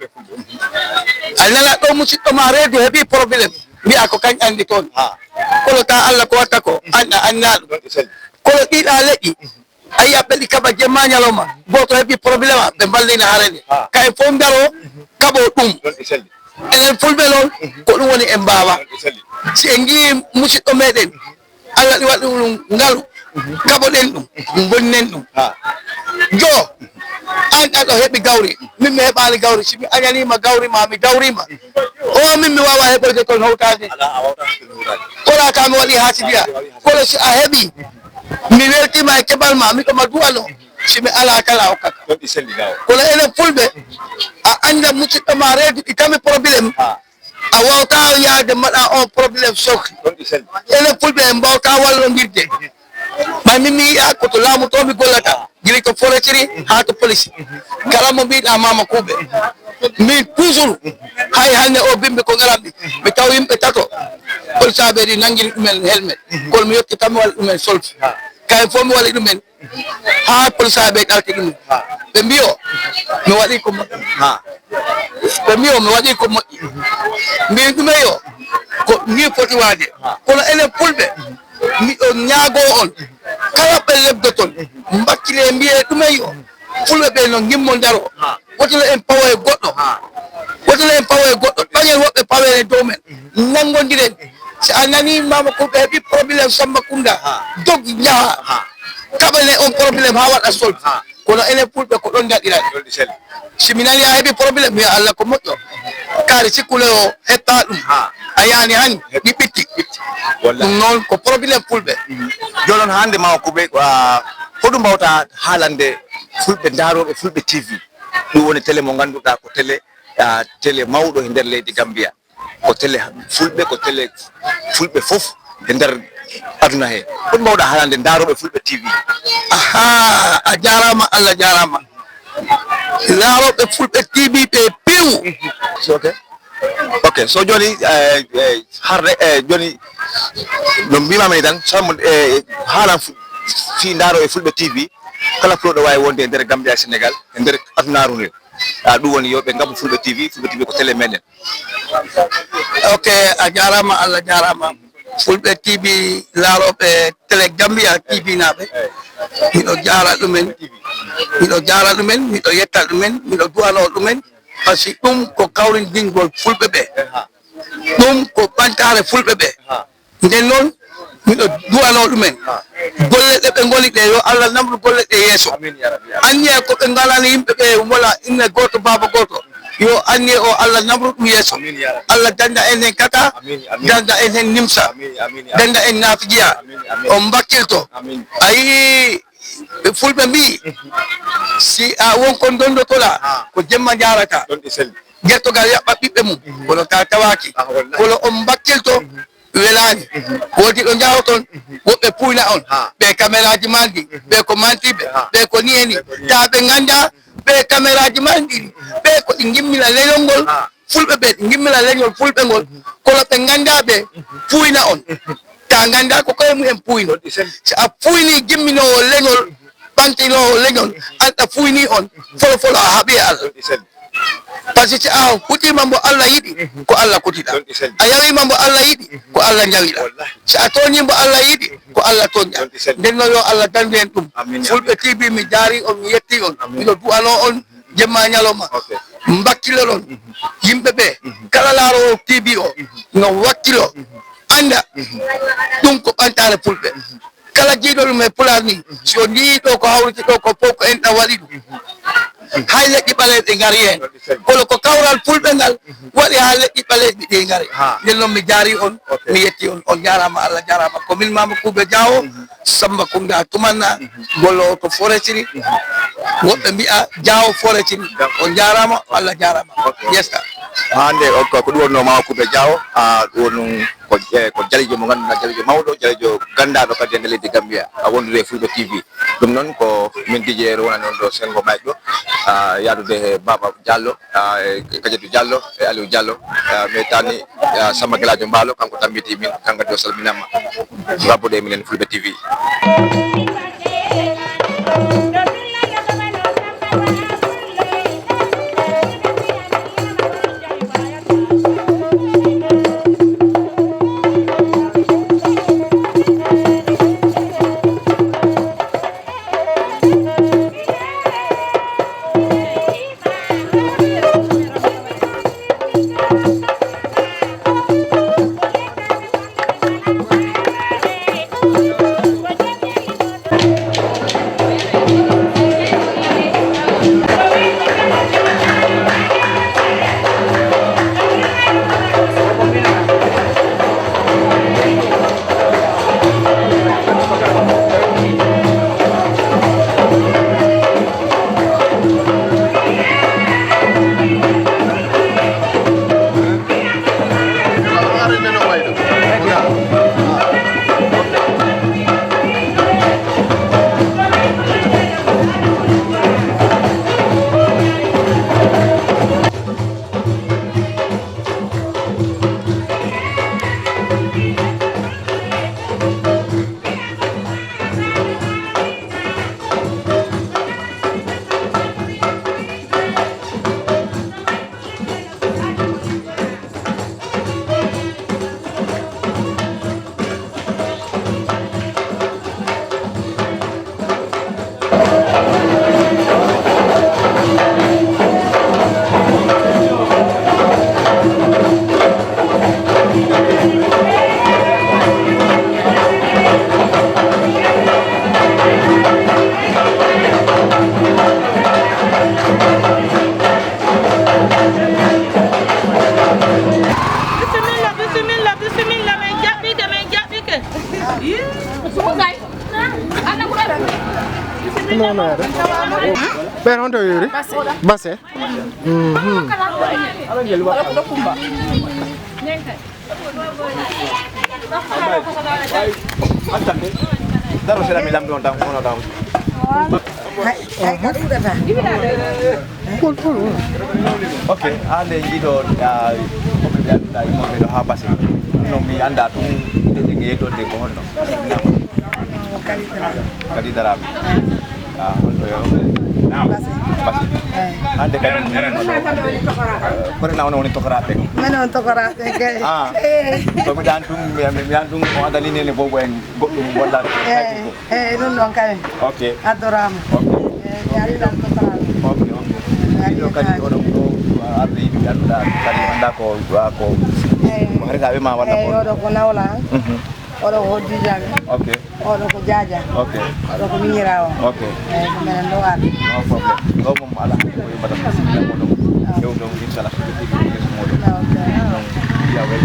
a nana ɗo musidɗo ma reedu heɓi probléme mbi'a ko kañ andi toon kono ta Allah ko watta ko anda anna ɗum kono ɗiɗa leƴƴi a yi'a ɓeɗi kaɓa jemma ñalawma goto heɓi probléme a ɓe mballina harani kay fof ndaro kaɓo ɗum enen fulɓe noon ko ɗum woni en mbawa si en jii musidɗo meɗen Allah ɗi waɗi ɗum ngalu kaɓoɗen ɗum gonnen ɗum jo an ɗaɗo heɓi gawri min mi heɓani gawri si mi añanima gawri ma mi dawrima o min mi wawa heɓoyde toon hawtade kola ka mi waɗi hasidiya kono si a heɓi mi weltima e keɓal ma miɗoma duwano si mi ala kala hokkaka kono enen fulɓe a anda musidɗo ma reedu ɗi tami probléme a wawta yaade mbaɗa on probléme sokki enen fulɓe en mbawta wallodirde ma min mi yiya koto laamu to mi gollata gili to forestry ha to police kala mo mbiɗa mama kuuɓe min toujours hay hande o bimɓe ko garamɓe mi taw yimɓe tato polisaɓe ɗi nanguini ɗumen helmet kono mi yetti tan mi waɗi ɗumen solfi kayen fof mi waɗi ɗumen ha polisaɓe ɗalti ɗumen ɓe mbiyo mi waɗi ko moƴƴi ɓe mbiyo mi waɗi ko moƴƴi mbin ɗumen yo ko ni foti waade kono enen fulɓe miɗo ñaago on kala ɓe lebdoton mbakkile mbiye ɗumen yo fulɓe ɓe no gimmo daro wotino en pawo e goɗɗo ɓañen woɓɓe pawene dow men nanggodiren si a nani mama kulɓe heɓi probléme Samba Kunda dog jaha kaɓane on probléme ha waɗa solde kono enen fulɓe ko ɗon daɗiraɗe si mi nani a heɓi probléme mi Allah ko moƴƴo kaari sikkule o hetta ɗum a yaani hani ɗi ɓitti ɗum noon ko probléme fulɓe jonon hande mama kuɓe hoɗum mbawta haalande fulɓe daroɓe fulɓe TV ɗum woni télé mo ganduɗa ko télé mawɗo e nder leydi Gambia ko télé fulɓe ko télé fulɓe fof e nder aduna he hoɗum mbawɗa haalande daroɓe fulɓe TV aha a jarama Allah jarama laroɓe fulɓe TV ɓe pew ok so joni harde joni no mbimami tan somo haalan fi daroɓe fulɓe TV kala fuloɗo wawi wonde e nder Gambia Sénégal e nder adunaru nde ɗum woni yo ɓe ngabbo fulɓe TV ko télé meɗen ok a jarama Allah jarama fulɓe TV laroɓe télé Gambia TV naɓe miɗo jara ɗumen miɗo yetta ɗumen miɗo duwano ɗumen par ce que ɗum ko kawrindingol fulɓe ɓe ɗum ko ɓantare fulɓe ɓe nden noon miɗo duwano ɗumen golle ɗe ɓe goni ɗe yo Allah namru golle ɗe yeeso anniye ko ɓe galani yimɓe ɓe wala inne goto baba goto yo anniye o Allah namru ɗum yeeso Allah danda en hen kata danda en hen nimsa danda en nafijiya on bakkilto a yii fulɓe mbi si a wonkon dondotoɗa ko jemma jarata gertogal yaɓɓa ɓiɓɓe mum kono ka tawaki kono on bakkilto welani wodi ɗo jawton woɓɓe puyna on ɓe caméraji manɗi ɓe ko mantiɓe ɓe ko niyeni ta ɓe ganda ɓe caméraji manɗi ɓe ko ɗi gimmina leñol ngol fulɓe ɓe ɗi gimmina leñol fulɓe ngol kono ɓe ganda ɓe puyna on ta ganda ko koye mumen puyno si a puyni gimminowo leñol ɓantinowo leñol anɗa puyni on folofolo a haaɓi Allah par ce que a hutima mbo Allah yiɗi ko Allah kutiɗa a yawima mbo Allah yiɗi ko Allah jawiɗa si a toñi mbo Allah yiɗi ko Allah toñƴa nden noon yo Allah dandu en ɗum fulɓe TV mi jaari on mi yetti on miɗo du'ano on jemma ñalawma mbakkilo ɗon yimɓe ɓe kala laaro TV o no wakkilo anda ɗum ko ɓantare fulɓe kala jiiɗo ɗum e Pulaar ni so ndi ɗo ko hawriti ɗo ko fof ko en ɗam waɗi ɗum hay leƴƴi ɓaleeɗe ngari hen kono ko kawral fulɓe ngal waɗi ha leƴƴi ɓaleeɗe ɗi ngari nden noon mi jaari on mi yetti on on jarama Allah jarama komin Mama Kuuɓe Diawo Samba Kounda Tumanna gollowo to forestry woɓɓe mbi'a Diawo forestry on jarama Allah jarama yesta hande ko ɗum wonno Mama Kuuɓe Diawo ɗum ko jalijo mo ganduɗa jalijo mawɗo jalijo gandaɗo kadi e nder leydi Gambia wondude e Fulɓe TV ɗum noon ko min DJ wonani on ɗo sengo mayɗo yaadude e Baba Diallo e Kadiatou Diallo e Aliou Diallo mi tani Samba Geladio Mballo kanko tambiti min kanko kadi o salminama rabbude minen Fulɓe TV Ben on to yuri Basse daro sera mi lamdo tam ono tam okay ande jido mo do ha Basse no mi anda tum de yeto de ko honno kadi dara hono yo Basse ande kadi ko na woni tokorate men on tokorate kay to mi dan tum o adali nene bobo en goddum walla non non kay okay adorama yari dan tokorate okay kadi odo ardi bi anda kadi anda ko harga be ma walla ko odo ko nawla odo ko dijaga okay odo ko jaja okay odo ko minirawo okay ko men do war no problem do mom ala ko badam do do inshallah ko tibi ko modo ya wel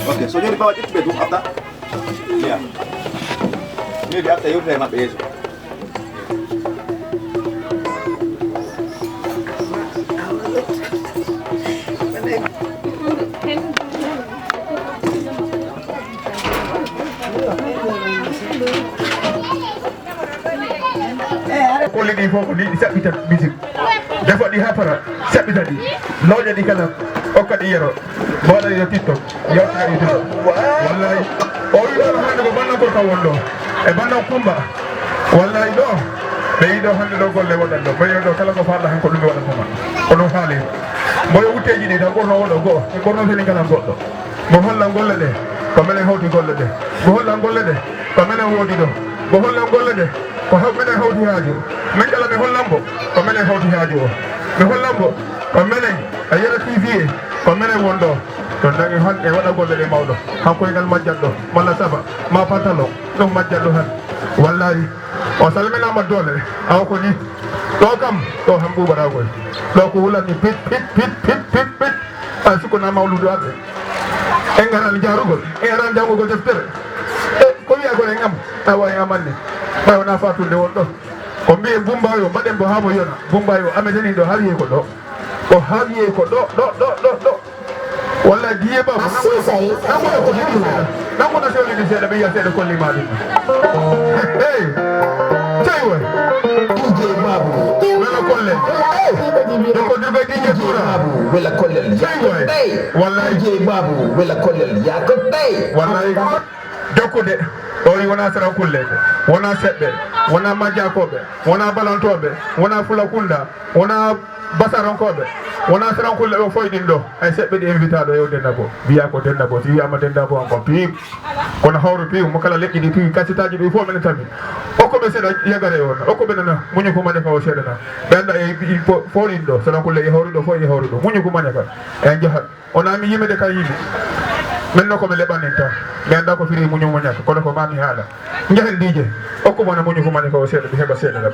Okay, so jadi bawa itu beduk apa? Yeah. Maybe after you play my bass. Kolli ɗi fof ko ɗi saɓɓita musique defo ɗi ha para saɓɓita ɗi lawƴa ɗi kala hokka ɗi yero mbaɗa yo tiktok yewtira ɗi tiktok wallahi o wiɗoɗo hande ko bannankol kam won ɗo e bannan Kumba wallahi ɗo ɓe yiɗo hande ɗo golle woɗɗan ɗo ɓeyo ɗo kala ko falɗa hen ko ɗum ɓe waɗatoma ko ɗum haali mboyo wutteji ɗi tan ɓurno woɗo goho e ɓurno fini kala goɗɗo mo hollan golle ɗe ko minen hawti golle ɗe mo hollan golle ɗe ko minen woodi ɗo mo hollan golle ɗe ko minen hawti haaju min kala mi hollanmo ko minen hawti haaju o mi hollanmo ko minen a yera TV e ko minen won ɗo to dangi han e waɗa golle ɗe mawɗo han koyngal majjat ɗo malla saba ma pantalon ɗum majjat ɗo han wallahi o salminama doole aw ko ni ɗo kam ɗo han ɓuuɓata koy ɗo ko wulanni pit pit pit pit pit pit a sukkona mawludu aɓe en garan jarugol en garan jangugol deftere e ko wiya gol en am awa en amanni ɓay wona fatunde won ɗo ko mbiye Bumbayo mbaɗen bo hamo yona Bumbayo ameteni ɗo haawiye ko ɗo o haawiye ko ɗo walla diye ba namona sewlini seeɗa ɓe yiya seeɗa kollima ɗum hey cey woy wela kollel ko dirɓe ɗiƴe tura wela kollel cey woy wallahi babu wela kollel yako ɓey wallahi jokkude o wi wona sarankulleɓe wona seɓɓe wona majjakoɓe wona balantoɓe wona fulakunda wona basarankoɓe wona sarankulle o foyɗin ɗo ay seɓɓe ɗi invita ɗo yew Dendabo wiya ko Dendabo si wiyama Dendabo on ko piiw kono hawru piiw mo kala leƴƴi ɗi piiw kaccitaji ɗi fof minen tammi okkoɓe seeɗa yagare on okkoɓe nana muñu ko maña ka o seeɗa na ɓe anda e fowɗin ɗo sarankulle e hawri ɗo fof e hawri ɗo muñu ko maña ka en jahat onami yimede ka yimi maintenant ko ɓe leɓanin tan ɓe anda ko firi muñu muñaka kono ko mami haala jahen dije okkubona muñu ko maña ka o seeɗa ɓe heɓa seeɗa ɗam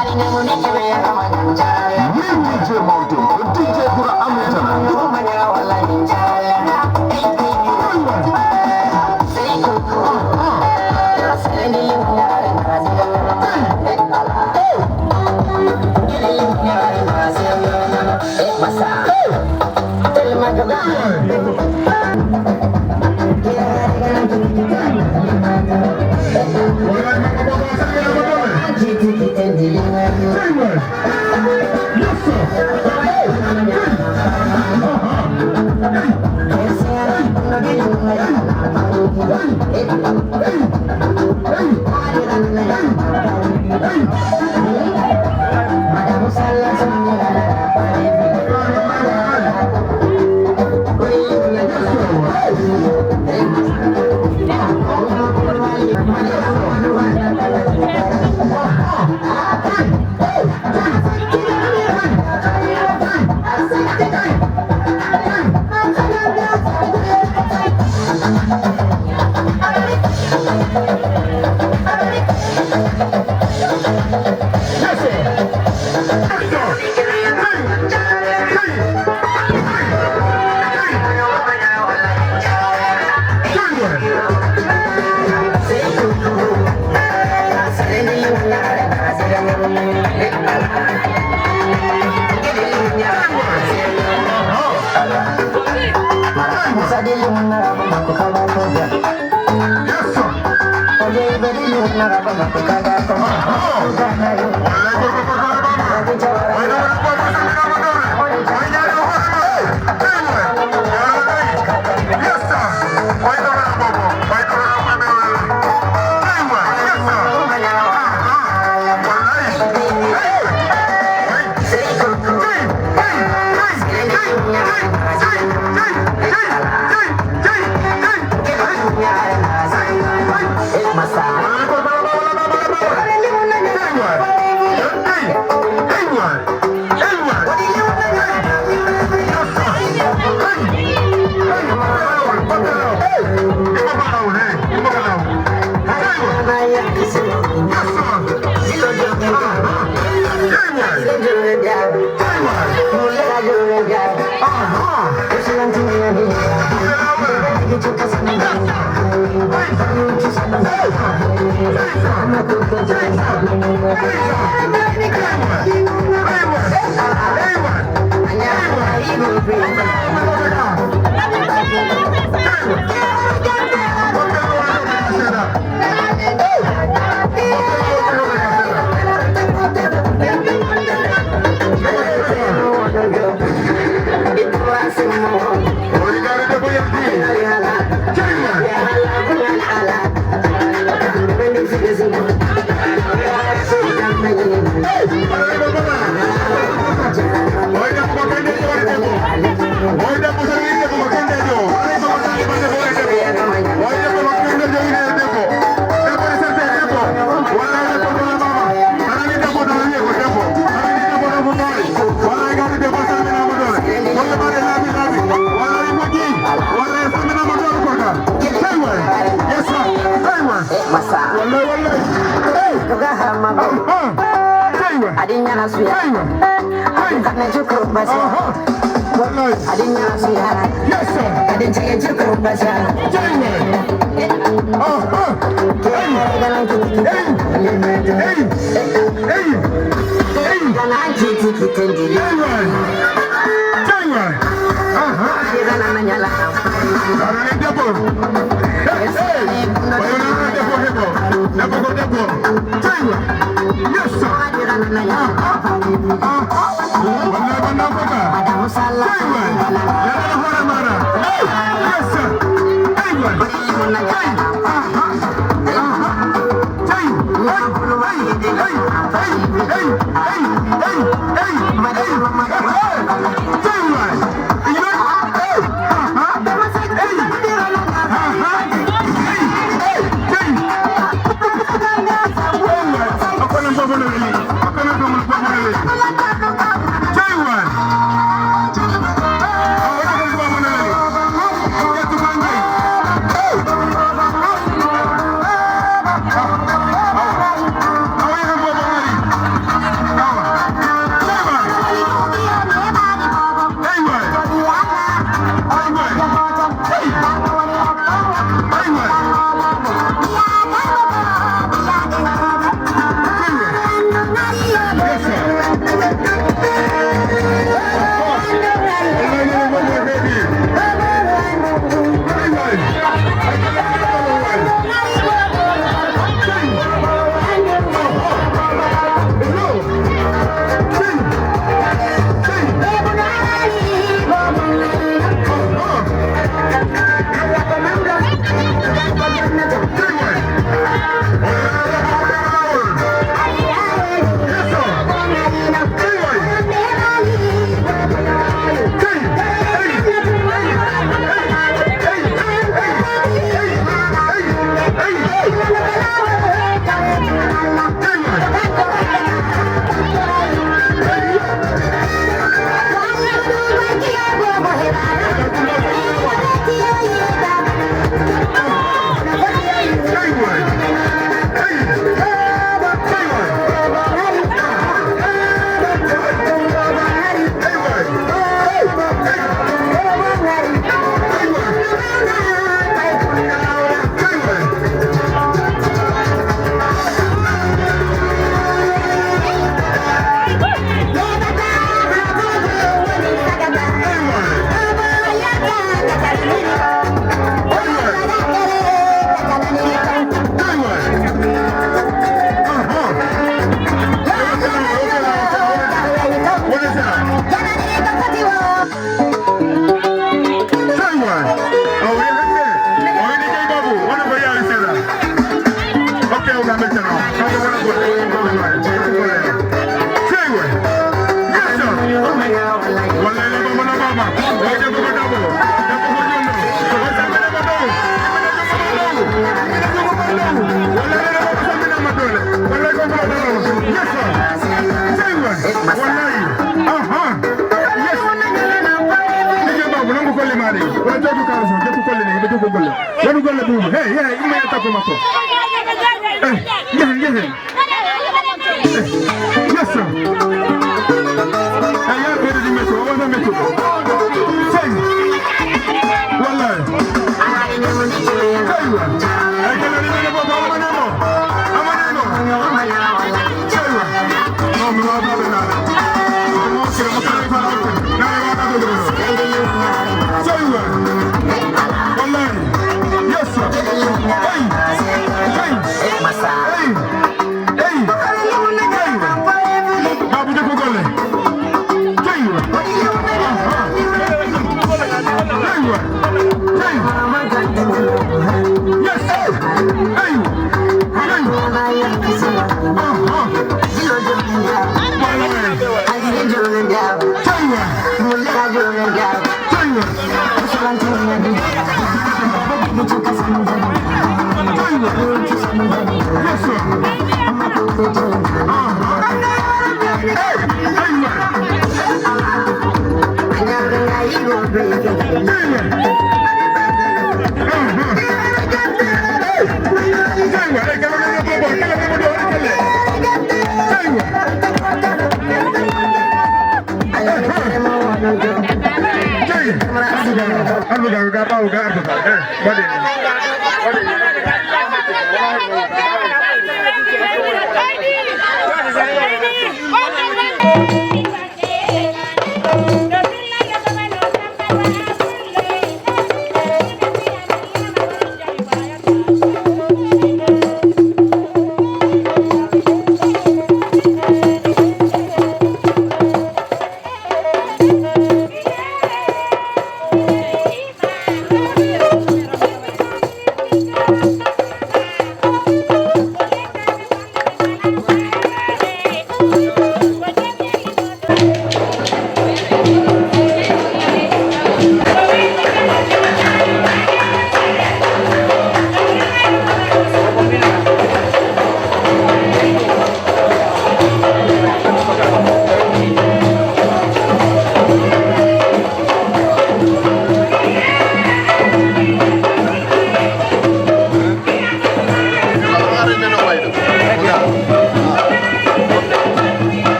Adinya nasuya, adinnya cukup basah. Adinya nasuya, adinnya cukup basah.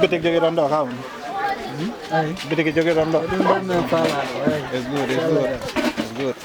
Bitik jogi rondo kam. Bitik jogi rondo. It's good, it's good. It's good.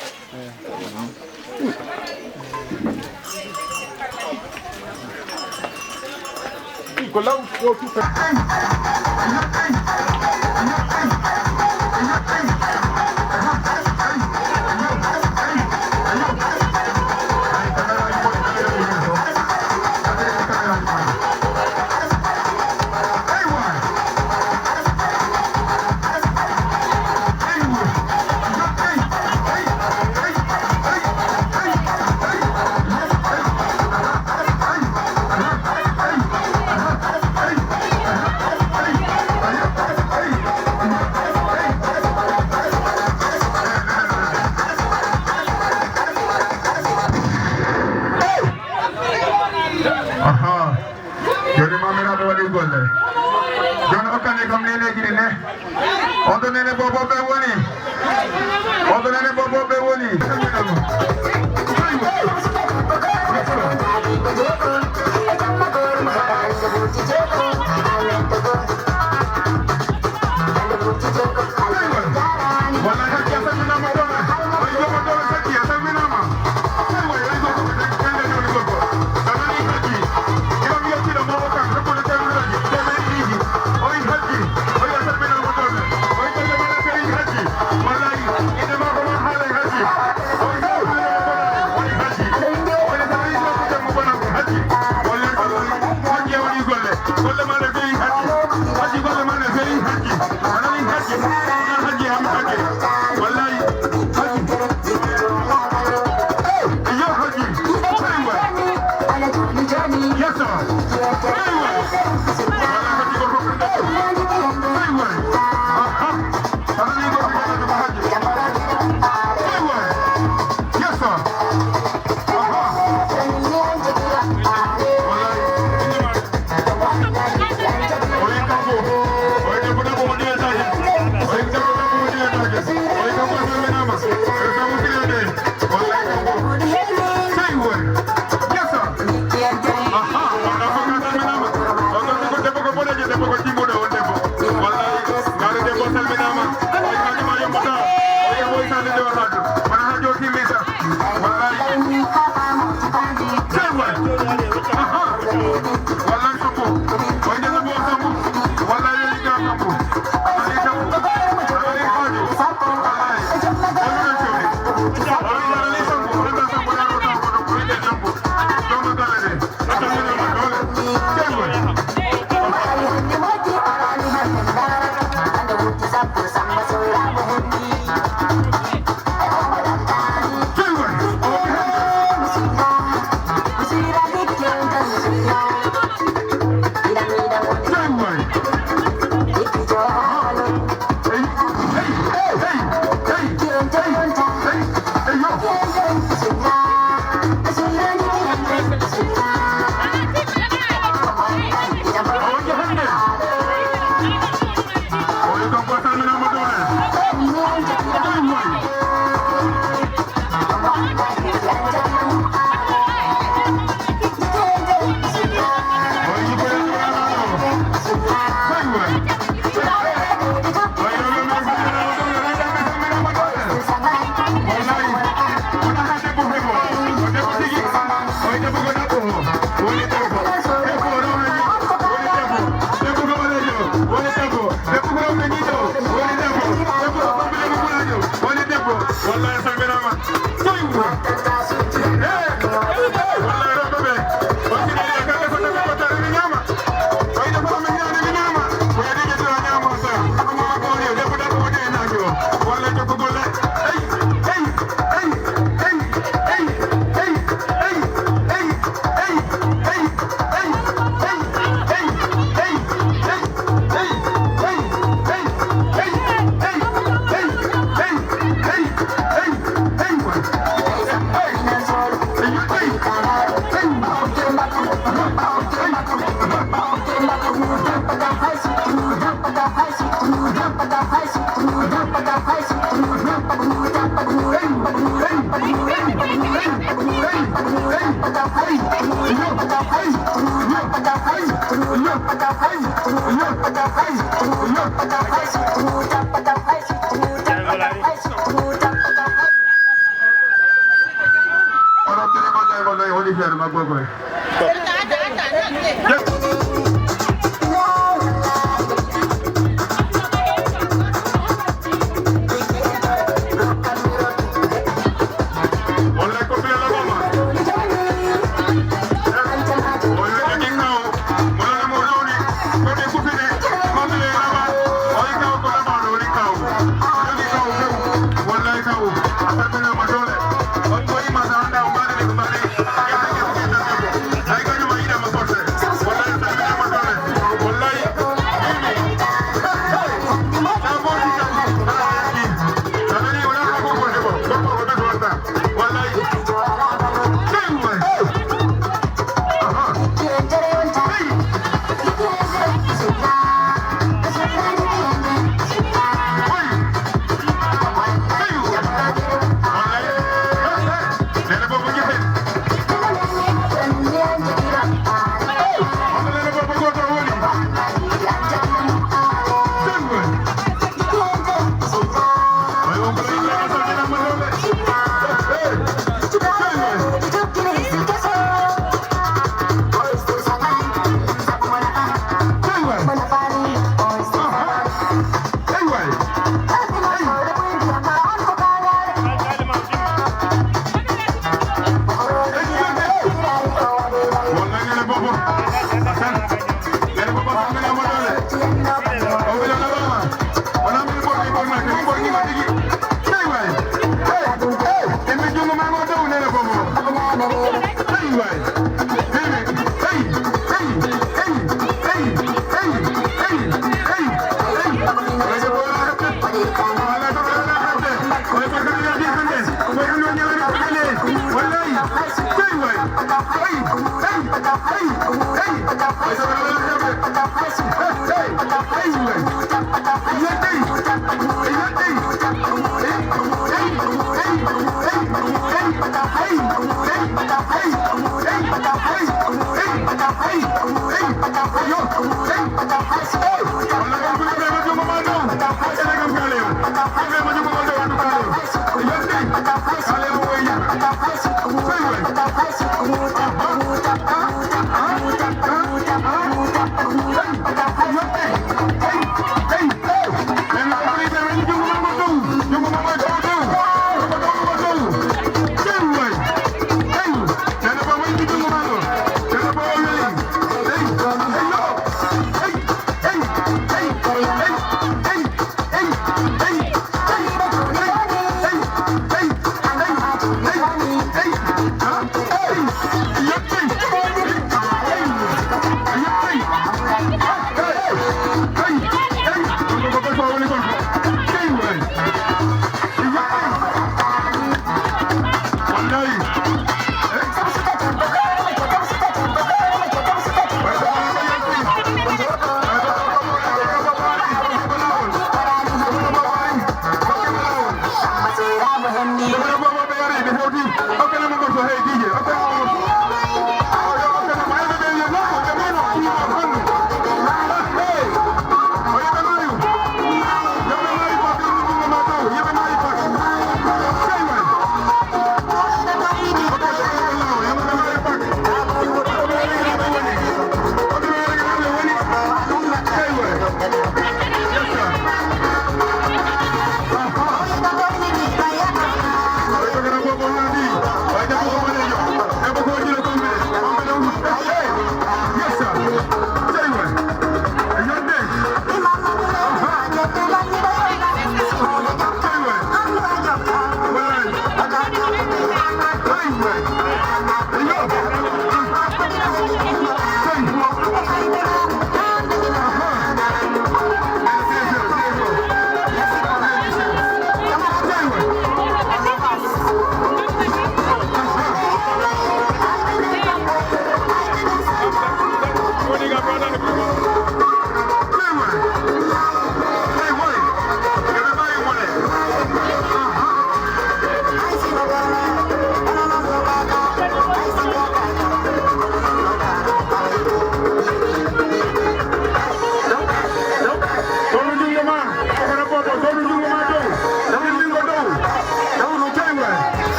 Hey!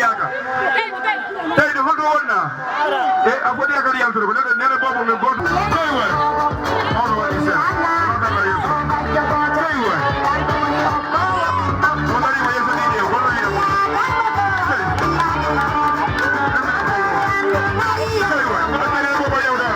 yaga tay do hodo wonna e abodi yaga yam to ko nene bobo me god tay wa hono wa isa hono wa isa tay wa hono ni wa isa ni hono ni tay wa hono ni bobo yawda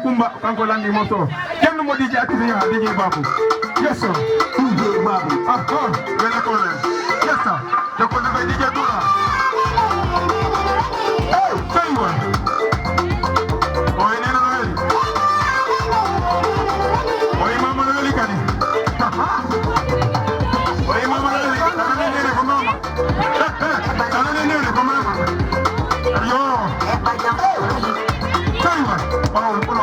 Kumba kanko landi moto kenn mo DJ activé ha DJ Babu yes sir DJ Babu wala ko len yes sir de ko dafay DJ Dura saywa oy nena no weli oy mama no weli kadi oy mama no weli kana nene ko mama kana nene ko mama yo saywa oh pulo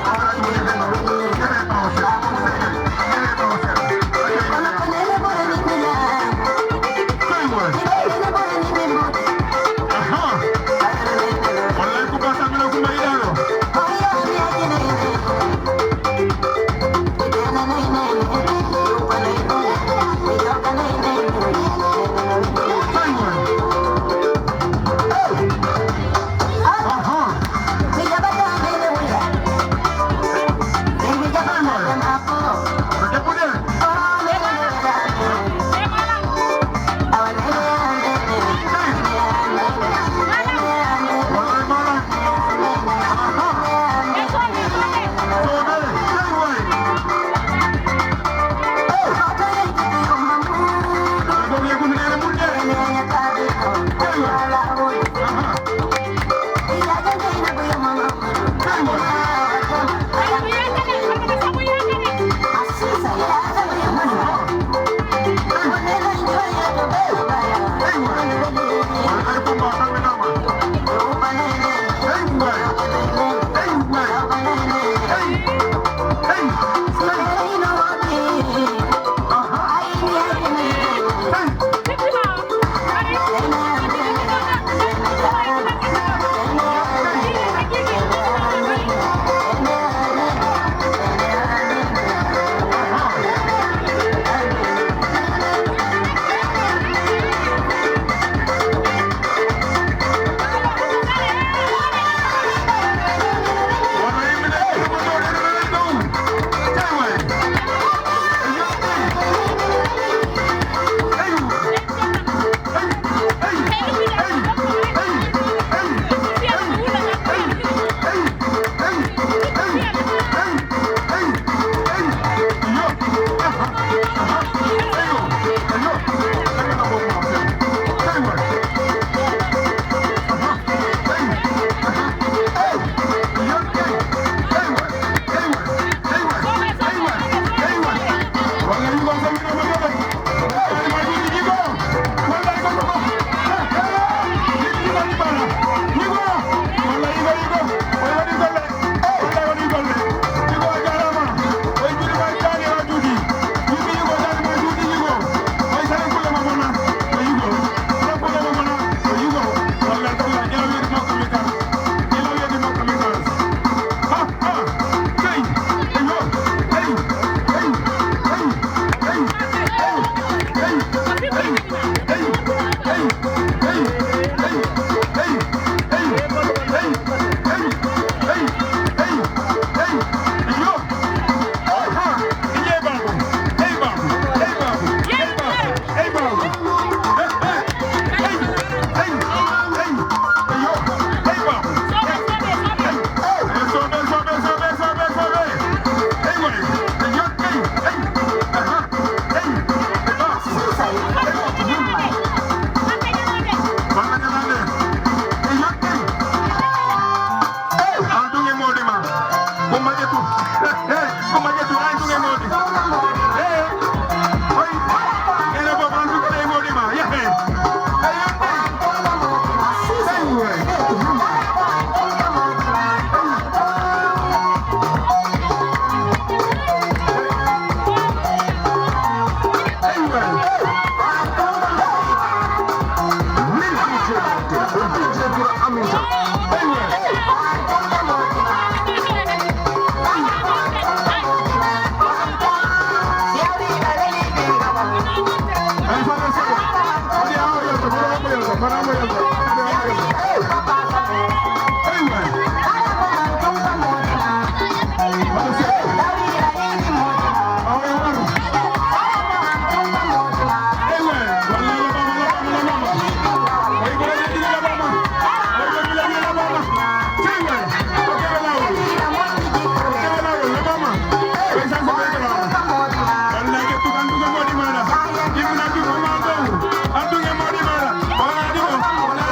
Wala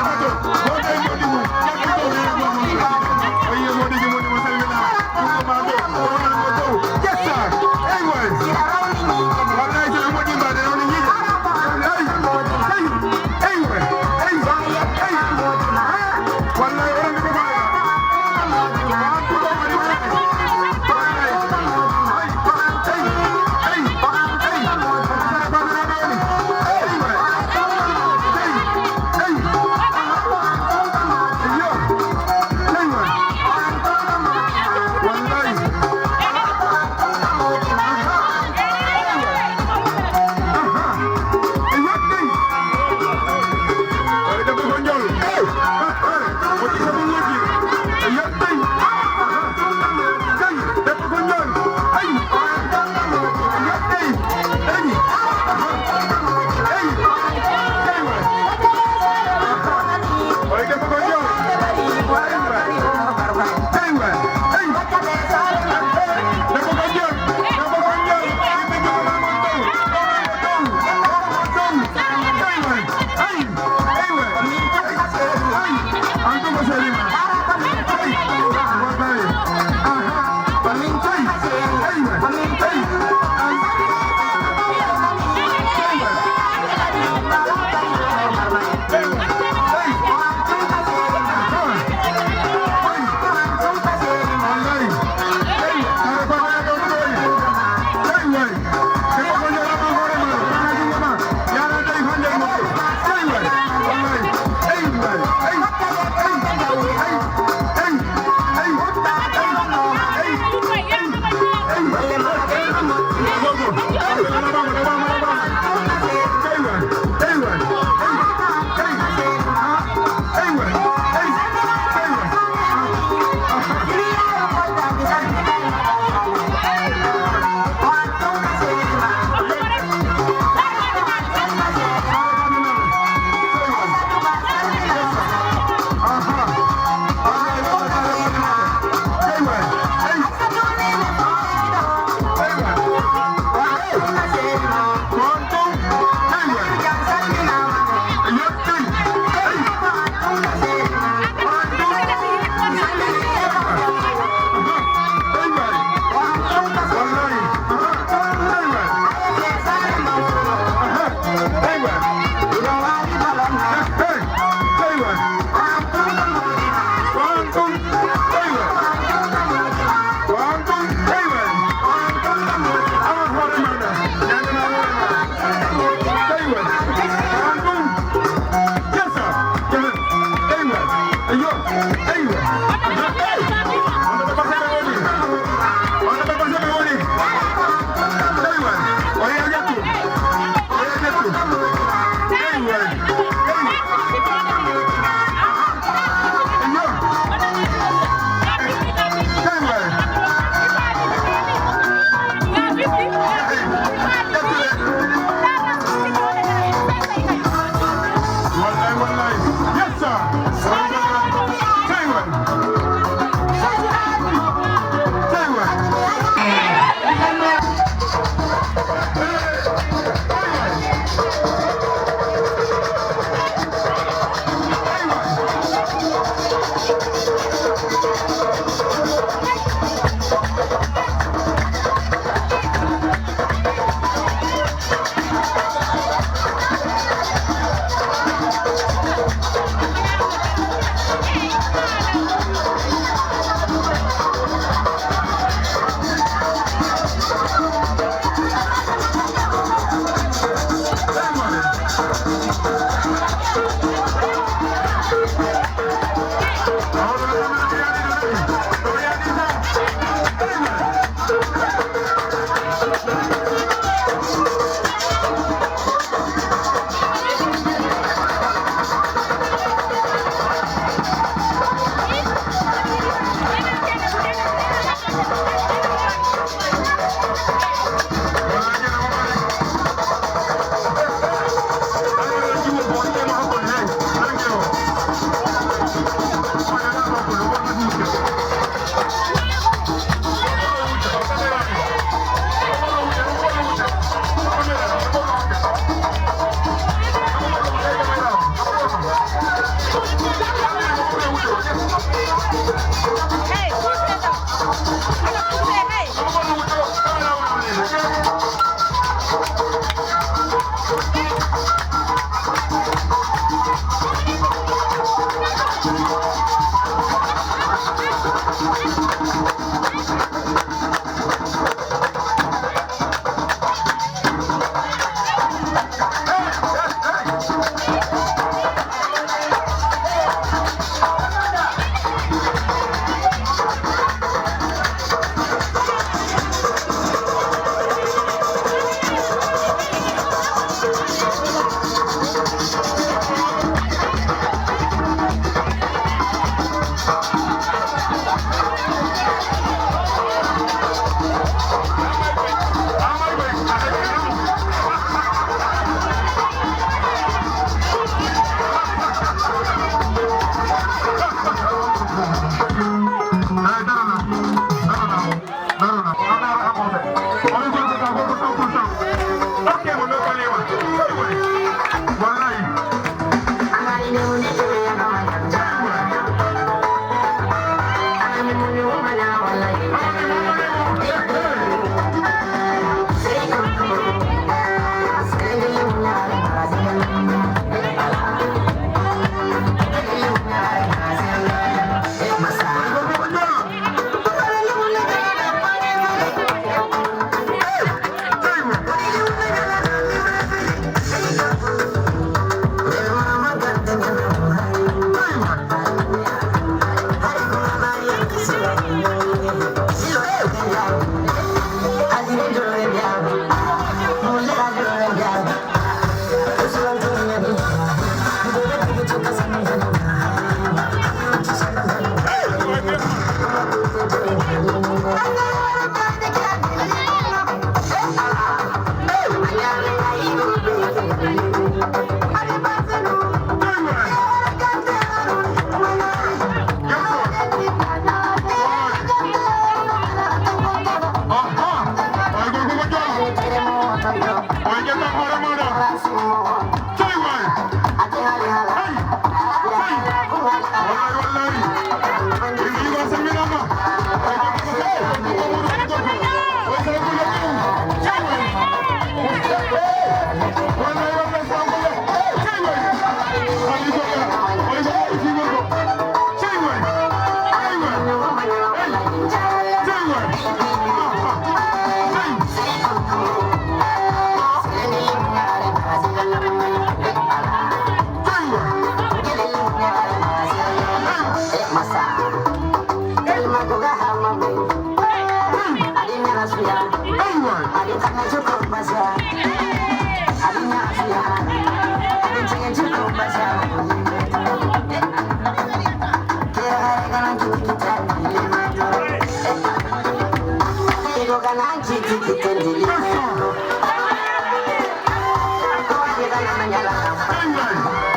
Hey! Nyala